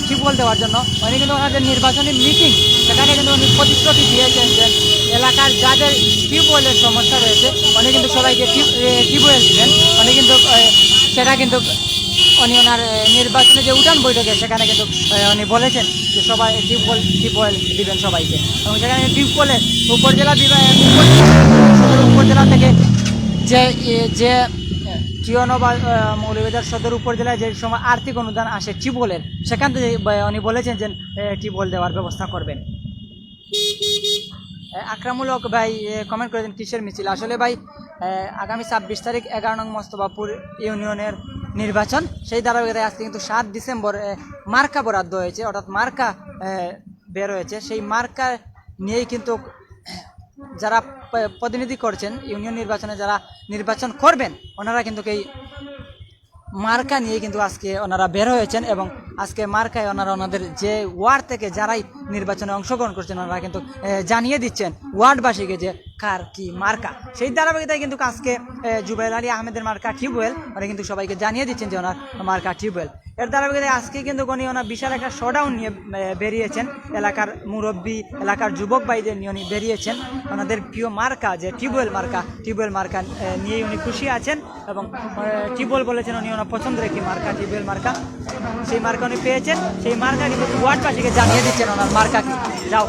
টিউবওয়েল দেওয়ার জন্য। উনি কিন্তু ওনাদের নির্বাচনী মিটিং সেখানে কিন্তু উনি প্রতিশ্রুতি দিয়েছেন যে এলাকার যাদের টিউবওয়েলের সমস্যা রয়েছে উনি কিন্তু সবাইকে টিউবওয়েল দিবেন। উনি কিন্তু সেটা কিন্তু উনি ওনার নির্বাচনে যে উঠান বৈঠকে সেখানে কিন্তু উনি বলেছেন যে সবাই টিউবওয়েল দিবেন সবাইকে, এবং সেখানে টিউবওয়েলের উপজেলা থেকে যে টিওনো বা মৌলভীবাজার সদর উপজেলায় যে সময় আর্থিক অনুদান আসে টিউবওয়েলের, সেখান থেকে উনি বলেছেন যে টিউবওয়েল দেওয়ার ব্যবস্থা করবেন। আক্রামূলক ভাই কমেন্ট করেছেন কিসের মিছিল? আসলে ভাই আগামী 26 তারিখ 11 নং মোস্তফাপুর ইউনিয়নের নির্বাচন, সেই ধারাবাহিকতায় আজকে কিন্তু 7 ডিসেম্বর মার্কা বরাদ্দ হয়েছে, অর্থাৎ মার্কা বের হয়েছে। সেই মার্কা নিয়েই কিন্তু যারা প্রতিনিধি করছেন ইউনিয়ন নির্বাচনে, যারা নির্বাচন করবেন ওনারা কিন্তু এই মার্কা নিয়ে কিন্তু আজকে ওনারা বের হয়েছেন, এবং আজকে মার্কায় ওনারা ওনাদের যে ওয়ার্ড থেকে যারাই নির্বাচনে অংশগ্রহণ করছেন ওনারা কিন্তু জানিয়ে দিচ্ছেন ওয়ার্ডবাসীকে যে কার কি মার্কা। সেই ধারাবাহিকতায় কিন্তু আজকে জুবেল আলী আহমেদের মার্কা টিউবওয়েল, ওরা কিন্তু সবাইকে জানিয়ে দিচ্ছেন যে ওনার মার্কা টিউবওয়েল। এর ধারাবাহিকতায় আজকে কিন্তু উনি ওনার বিশাল একটা শোডাউন নিয়ে বেরিয়েছেন, এলাকার মুরব্বী এলাকার যুবক ভাইদের নিয়ে উনি বেরিয়েছেন। ওনাদের প্রিয় মার্কা যে টিউবওয়েল মার্কা নিয়েই উনি খুশি আছেন, এবং টিউবওয়েল বলেছেন উনি ওনার পছন্দের একটি মার্কা টিউবওয়েল মার্কা, সেই মার্কা উনি পেয়েছেন। সেই মার্কা কিন্তু ওয়ার্ডবাসীকে জানিয়ে দিচ্ছেন ওনার মার্কা কি। যাও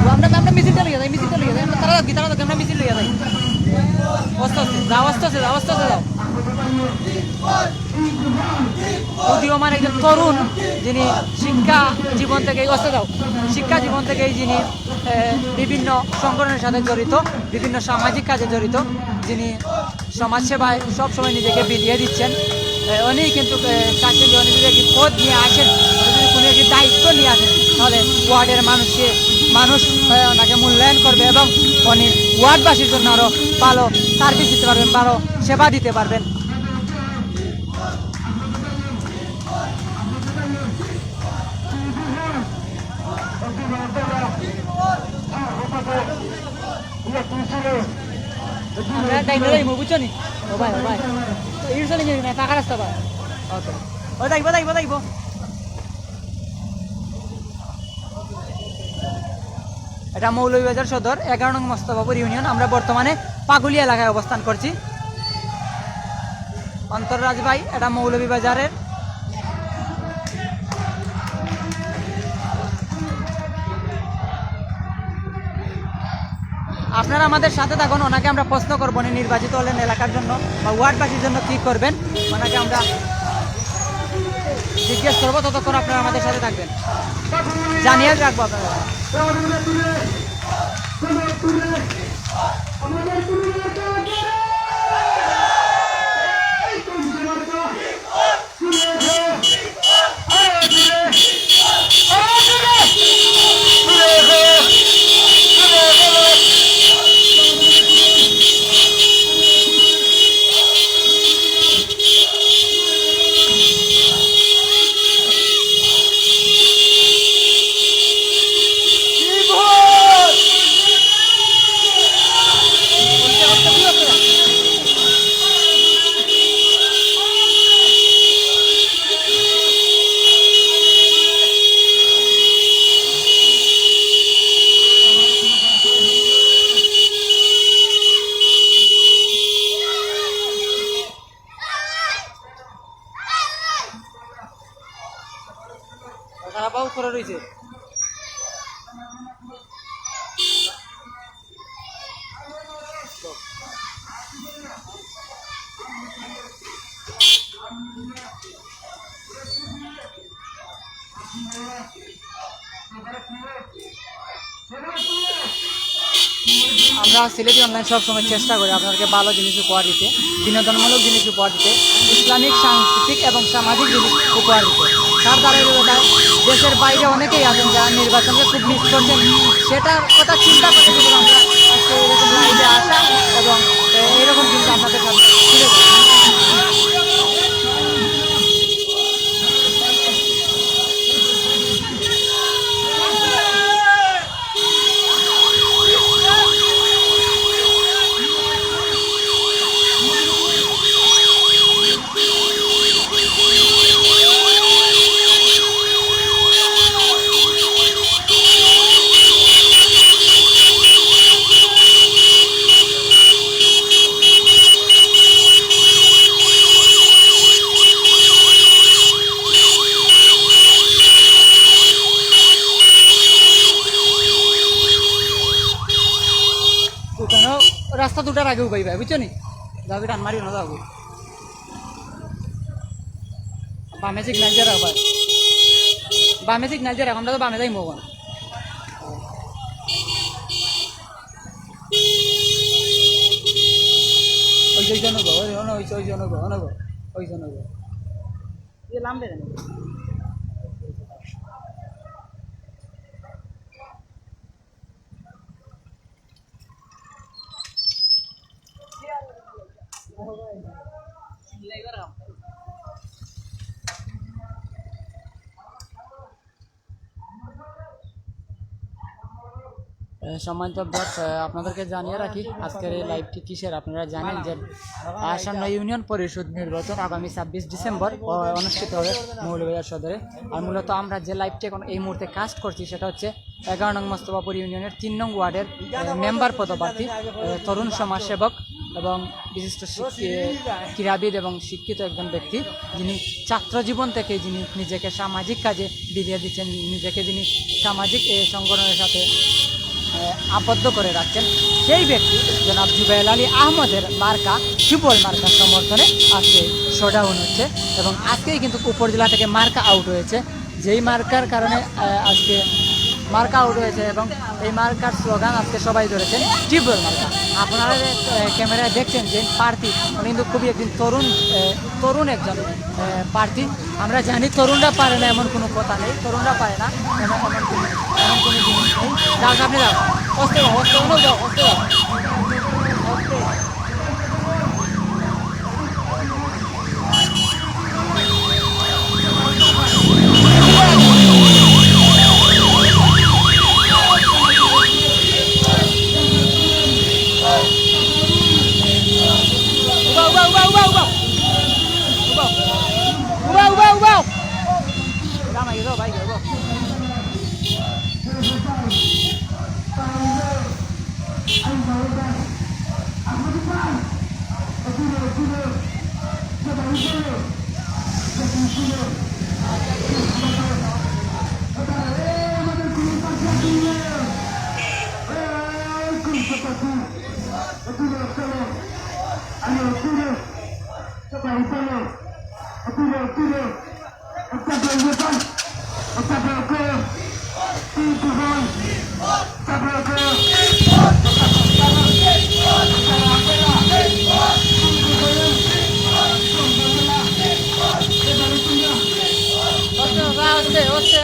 সামনে আমরা মিছিলটা লিয়ে যাই, তারা আমরা মিছিল লিয়ে যাই। আস্তে যাও। উদীয়মান একজন তরুণ যিনি শিক্ষা জীবন থেকেই যিনি বিভিন্ন সংগঠনের সাথে জড়িত, বিভিন্ন সামাজিক কাজে জড়িত, যিনি সমাজসেবায় সবসময় নিজেকে বিলিয়ে দিচ্ছেন। উনি কিন্তু চাচ্ছেন যে উনি যদি একটি পদ নিয়ে আসেন, যদি কোনো একটি দায়িত্ব নিয়ে আসেন, তাহলে ওয়ার্ডের মানুষ ওনাকে মূল্যায়ন করবে, এবং উনি ওয়ার্ডবাসীর জন্য আরও ভালো সার্ভিস দিতে পারবেন, ভালো সেবা দিতে পারবেন। আমরা টাইম দেই মু বুঝছো নি ও ভাই এই চলে যাই না পাকা রাস্তা ভাই ওকে ও যাইবো এটা মৌলভীবাজার সদর 11 নং মোস্তফাপুর ইউনিয়ন। আমরা বর্তমানে পাগুলিয়া এলাকায় অবস্থান করছি। অন্তররাজ ভাই এটা মৌলভীবাজারের। আপনারা আমাদের সাথে থাকুন, ওনাকে আমরা প্রশ্ন করবো উনি নির্বাচিত হলেন এলাকার জন্য বা ওয়ার্ডবাসীর জন্য কি করবেন, ওনাকে আমরা জিজ্ঞেস করবো। ততক্ষণ আপনারা আমাদের সাথে থাকবেন, জানিয়ে রাখবো আপনারা। খারাপ করে রয়েছে। আমরা সিলেটি অনলাইন সবসময় চেষ্টা করি আপনাদেরকে ভালো জিনিস উপহার দিতে, বিনোদনমূলক জিনিস উপহার দিতে, ইসলামিক, সাংস্কৃতিক এবং সামাজিক জিনিস উপহার দিতে। তার দ্বারা দেশের বাইরে অনেকেই আছেন যারা নির্বাচনকে খুব মিস করছেন, সেটার কথা চিন্তা করে কিন্তু আমরা আজকে এরকম লাইভে আসা এবং এরকম কিন্তু আপনাদের সাথে তুলে ধরা। রাস্তা দুটার আগেও পাইবা, বুঝছো নি? যাবি টান মারিও না, যাবো বামে সিগন্যাল দিয়ে রাখবা, বামে সিগন্যাল দিয়ে রাখ, আমরা তো বামে যাই মোবাইল। ওই জন গো, ওই জন গো, ওই জন গো, লামবে জানি। সম্মানিত বস, আপনাদেরকে জানিয়ে রাখি আজকের এই লাইভটি কিসের। আপনারা জানেন যে আসন্ন ইউনিয়ন পরিষদ নির্বাচন আগামী 26 ডিসেম্বর অনুষ্ঠিত হবে মৌলভীবাজার সদরে। আর মূলত আমরা যে লাইভটি এখন এই মুহূর্তে কাস্ট করছি সেটা হচ্ছে 11 নং মোস্তফাপুর ইউনিয়নের 3 নং ওয়ার্ডের মেম্বার পদপ্রার্থী, তরুণ সমাজসেবক এবং বিশিষ্ট ক্রীড়াবিদ এবং শিক্ষিত একজন ব্যক্তি, যিনি ছাত্র জীবন থেকে যিনি নিজেকে সামাজিক কাজে বিলিয়ে দিচ্ছেন, নিজেকে যিনি সামাজিক সংগঠনের সাথে আবদ্ধ করে রাখছেন, সেই ব্যক্তি জনাব জুবাইল আলী আহমদের মার্কা টিউবওয়েল মার্কার সমর্থনে আজকে শোডাউন হচ্ছে। এবং আজকেই কিন্তু উপজেলা থেকে মার্কা আউট হয়েছে, যেই মার্কার কারণে আজকে মার্কা আউট হয়েছে এবং এই মার্কার স্লোগান আজকে সবাই ধরেছেন টিউবওয়েল মার্কা। আপনারা ক্যামেরায় দেখছেন যে প্রার্থী কিন্তু খুবই একদিন তরুণ একজন প্রার্থী। আমরা জানি তরুণরা পারে না এমন কোনো কথা নেই, তরুণরা পারে না এমন কোনো জিনিস নেই। যাও আপনি যাও, হস্তে যাও, হস্তে যাও। মাইকে দাও ভাই গো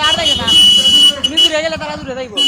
আর দেখে না তুমি দূরে গেলে তারা দূরে দেখবো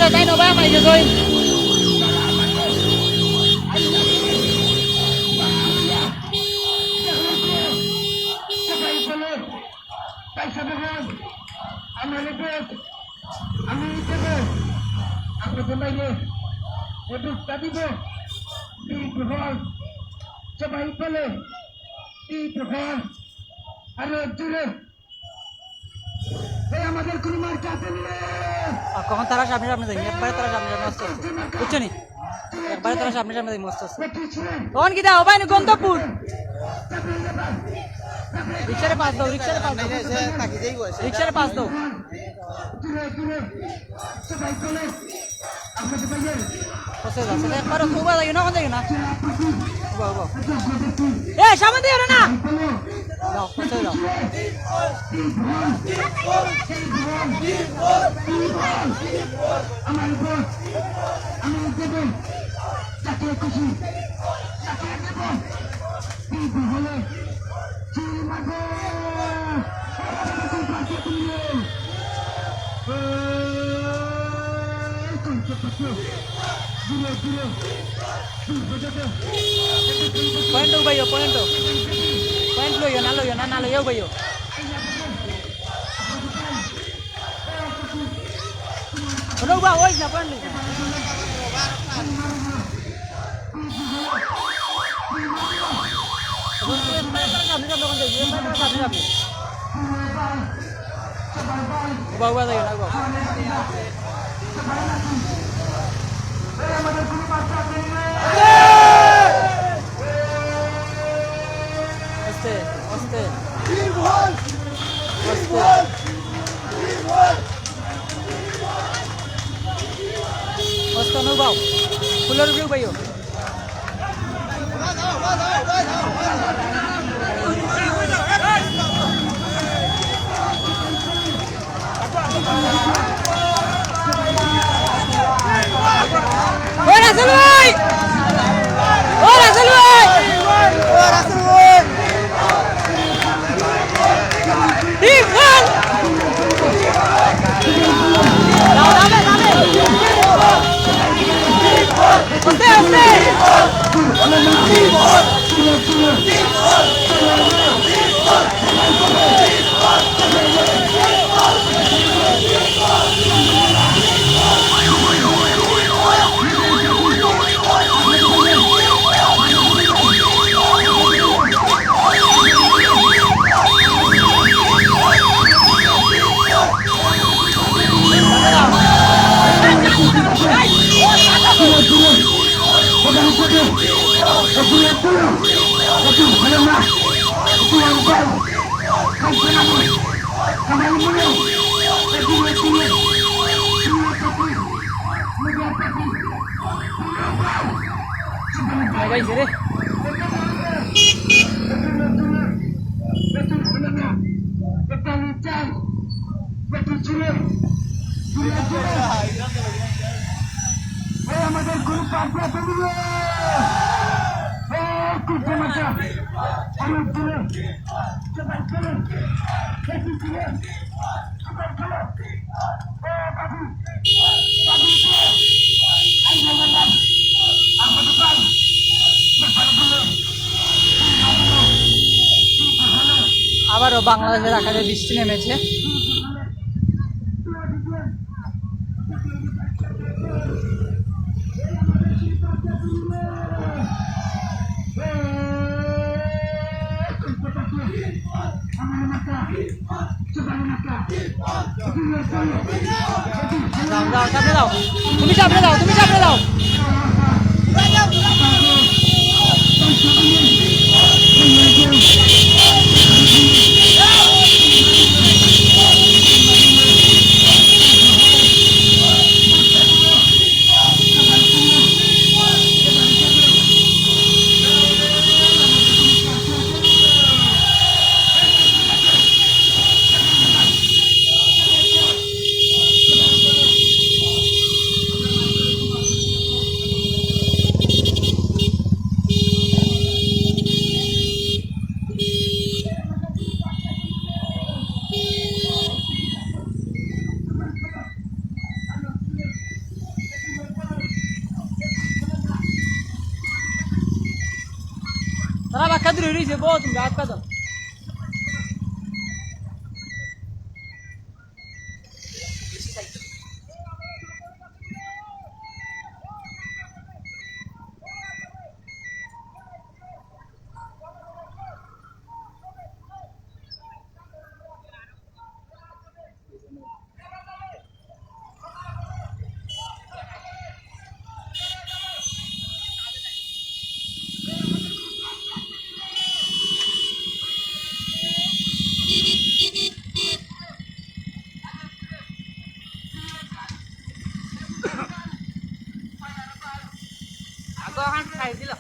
Tayo na ba? May gagawin. কখন তারা সামনে সামনে দেখি একবারে তারা সামনে সামনে আসতে বুঝছো নি একবারে তারা সামনে সামনে দেখি মস্ত তখন কি দাও ভাই গন্তব্যপুর রিক্সারে পাস দাও রিক্সারে পাস দাও রিক্সারে পাস দাও একবার উবা যাই না দেখি না এ সামনে দিও না দাও কোথায় দাও আমার ভোট আমি দেব যাকে খুশি তাকে দেব বিপুল হলে চিল মাগো Point bayo, point to. Point lo yo, na lo yo bayo. Ano ba, oy, na point lo. Bawa tayo na bawa. Oste, oste. Oste no bawa. Pular view bayo. ¡Hola, Salud! ¡Hola, Salud! ¡Hola, Salud! ¡Igual! Guys, ini. আমাদের group party আবারও বাংলাদেশের আকারে বৃষ্টি নেমেছে। চাপড়ে দাও, তুমি চাপড়ে দাও, তুমি চাপড়ে দাও। তারা বাক্কা দূরে রয়েছে, বউ তুমি হাত পা দাও। খাই দিল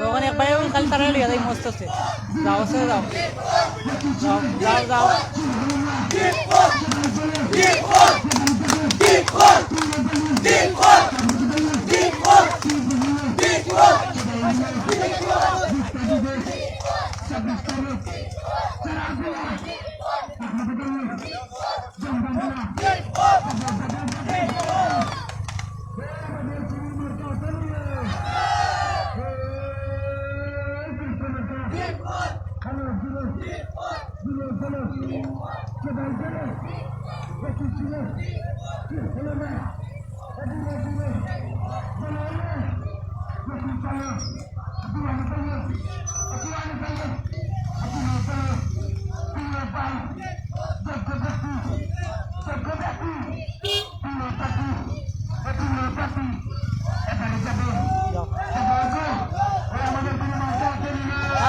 ওখানে একবারে খালি তারা লিয়া যায় মস্ত আছে যাও সে যাও যাও যাও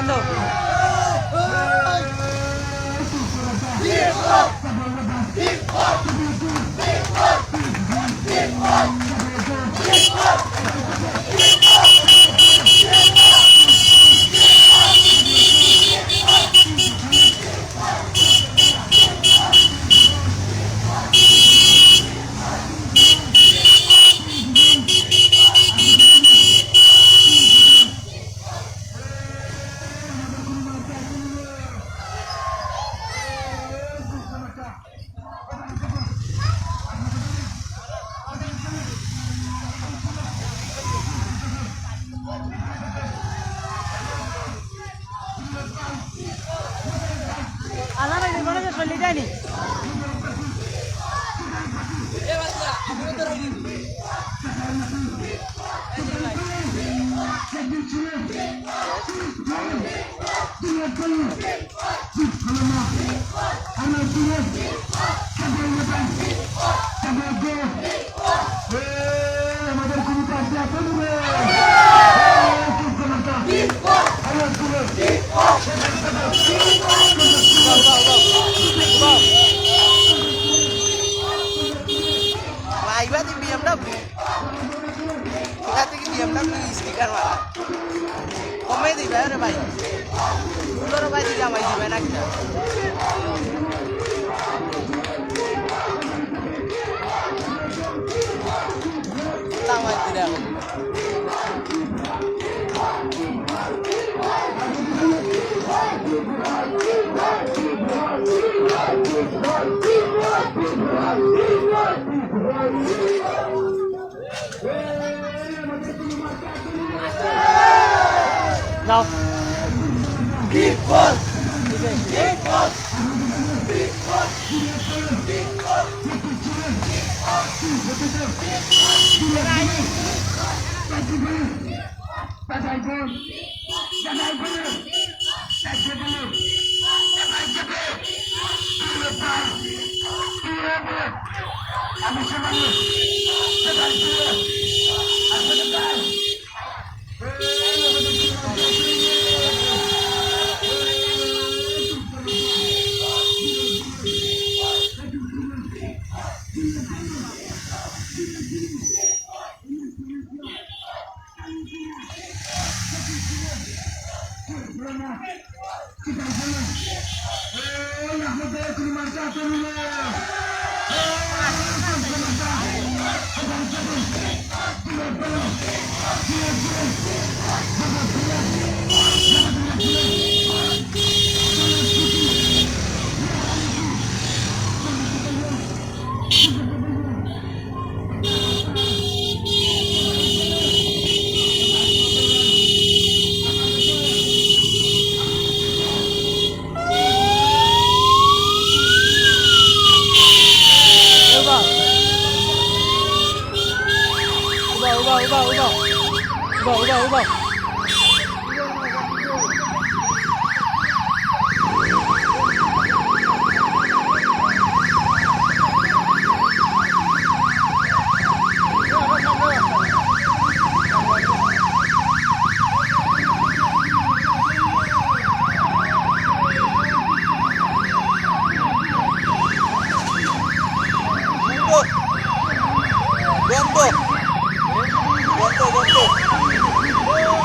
বন্ধ। আলাদা জীবনে চলে যায়নি। আমাদের কোনো কাজ আছে Iba di BMW. Fíjate que BMW stiker malah. Kome di bayar ya bay. Ulo bay di jamai di bayar kita. Tamai tidak. যাও। ubah. Gonto.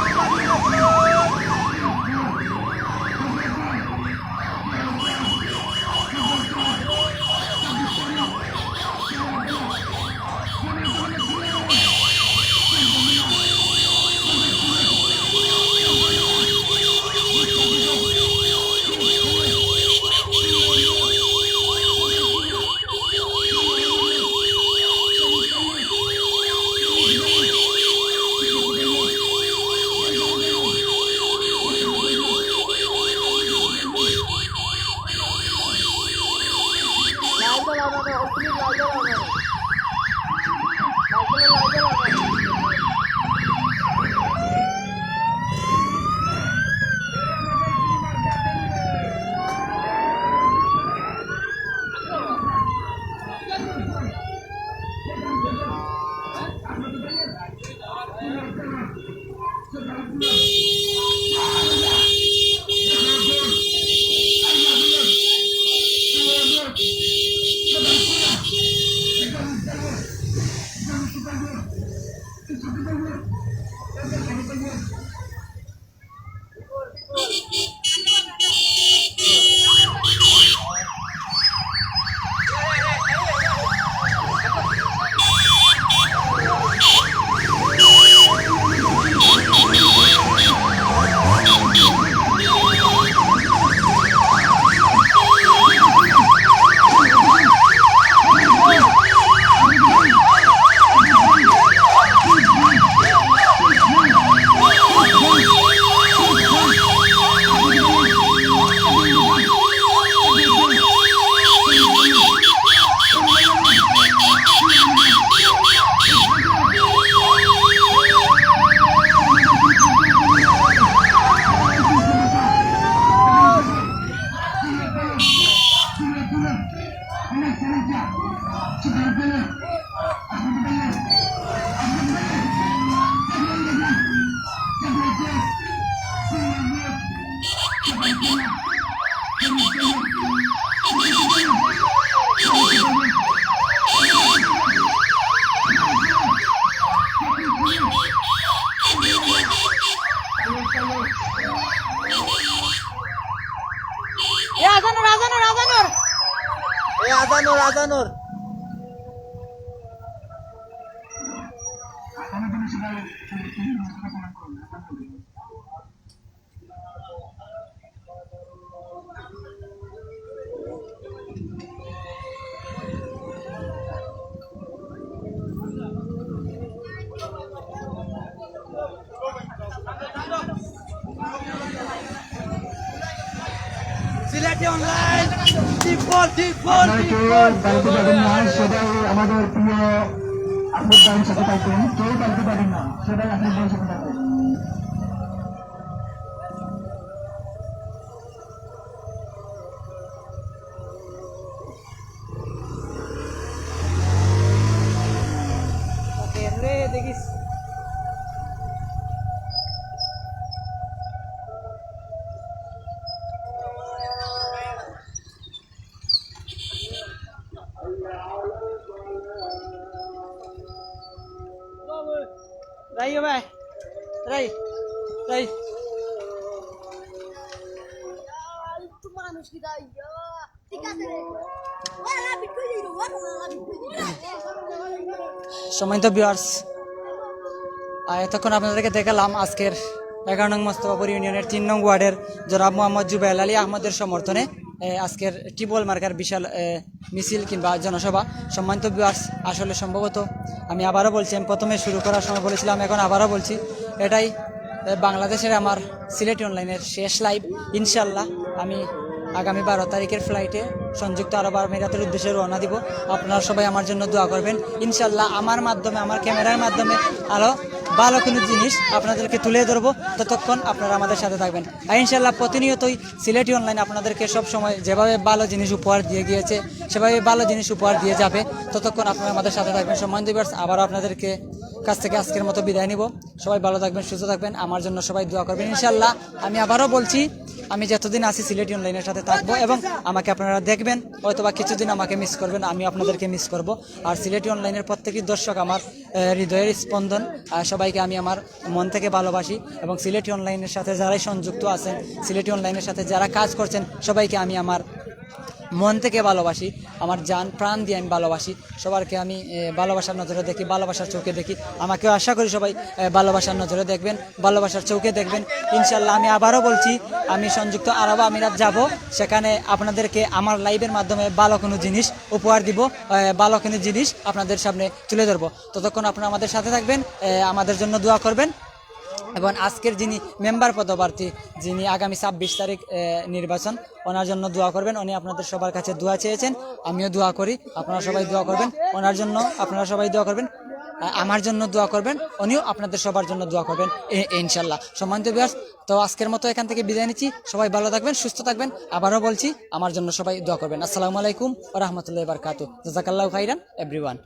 সিলেটি অনলাইন টিপল কেউ বাড়িতে যাবেন না, সবাই আমাদের প্রিয় আহমদ ভাইয়ের সাথে থাকবেন। কেউ বাড়িতে যাবেন না, সবাই আহমদ ভাইয়ের সাথে থাকবেন। দেখিস রাই ভাই রাই রাই মানুষ কি দাই ঠিক আছে রে ওরা বিক্রি দিল ওরা বিক্রি দিল সম্মানিত ভিউয়ার্স, এতক্ষণ আপনাদেরকে দেখালাম আজকের 11 নং মোস্তফাপুর ইউনিয়নের 3 নং ওয়ার্ডের জনাব মোহাম্মদ জুবেল আলী আহমদের সমর্থনে আজকের টিউবওয়েল মার্কার বিশাল মিছিল কিংবা জনসভা। সম্মানিত ভিউয়ার্স, আসলে সম্ভবত আমি আবারও বলছি, আমি প্রথমে শুরু করার সময় বলেছিলাম, এখন আবারও বলছি, এটাই বাংলাদেশের আমার সিলেটি অনলাইনের শেষ লাইভ। ইনশাল্লাহ আমি আগামী 12 তারিখের ফ্লাইটে সংযুক্ত আরব আমিরাতের উদ্দেশ্যে রওনা দিব। আপনারা সবাই আমার জন্য দোয়া করবেন। ইনশাল্লাহ আমার মাধ্যমে, আমার ক্যামেরার মাধ্যমে আরও ভালো কোনো জিনিস আপনাদেরকে তুলে ধরবো। ততক্ষণ আপনারা আমাদের সাথে থাকবেন। আর ইনশাল্লাহ প্রতিনিয়তই সিলেটি অনলাইন আপনাদেরকে সব সময় যেভাবে ভালো জিনিস উপহার দিয়ে গিয়েছে সেভাবে ভালো জিনিস উপহার দিয়ে যাবে। ততক্ষণ আপনারা আমাদের সাথে থাকবেন। সম্মানিত ভিউয়ার্স, আবারও আপনাদেরকে কাছ থেকে আজকের মতো বিদায় নিব। সবাই ভালো থাকবেন, সুস্থ থাকবেন, আমার জন্য সবাই দোয়া করবেন। ইনশাল্লাহ আমি আবারও বলছি, আমি যতদিন আসি সিলেটি অনলাইনের সাথে থাকবো এবং আমাকে আপনারা দেখবেন। হয়তোবা কিছুদিন আমাকে মিস করবেন, আমি আপনাদেরকে মিস করব। আর সিলেটি অনলাইনের প্রত্যেকটি দর্শক আমার হৃদয়ের স্পন্দন। সবাইকে আমি আমার মন থেকে ভালোবাসি এবং সিলেটি অনলাইনের সাথে যারাই সংযুক্ত আছেন, সিলেটি অনলাইনের সাথে যারা কাজ করছেন, সবাইকে আমি আমার মন থেকে ভালোবাসি, আমার জান প্রাণ দিয়ে আমি ভালোবাসি। সবাইকে আমি ভালোবাসার নজরে দেখি, ভালোবাসার চোখে দেখি। আমাকেও আশা করি সবাই ভালোবাসার নজরে দেখবেন, ভালোবাসার চোখে দেখবেন। ইনশাল্লাহ আমি আবারও বলছি, আমি সংযুক্ত আরব আমিরাত যাব, সেখানে আপনাদেরকে আমার লাইভের মাধ্যমে ভালো কোনো জিনিস উপহার দিব, ভালো কোনো জিনিস আপনাদের সামনে তুলে ধরবো। ততক্ষণ আপনারা আমাদের সাথে থাকবেন, আমাদের জন্য দোয়া করবেন। এবং আজকের যিনি মেম্বার পদপ্রার্থী, যিনি আগামী 26 তারিখ নির্বাচন, ওনার জন্য দোয়া করবেন। উনি আপনাদের সবার কাছে দোয়া চেয়েছেন, আমিও দোয়া করি, আপনারা সবাই দোয়া করবেন ওনার জন্য। আপনারা সবাই দোয়া করবেন, আমার জন্য দোয়া করবেন, উনিও আপনাদের সবার জন্য দোয়া করবেন ইনশাল্লাহ। সম্মানিত ভিউয়ার্স, তো আজকের মতো এখান থেকে বিদায় নিচ্ছি। সবাই ভালো থাকবেন, সুস্থ থাকবেন। আবারও বলছি, আমার জন্য সবাই দোয়া করবেন। আসসালামু আলাইকুম ওয়া রাহমাতুল্লাহি ওয়া বারাকাতুহু। জাযাকাল্লাহু খাইরান এভরিওয়ান।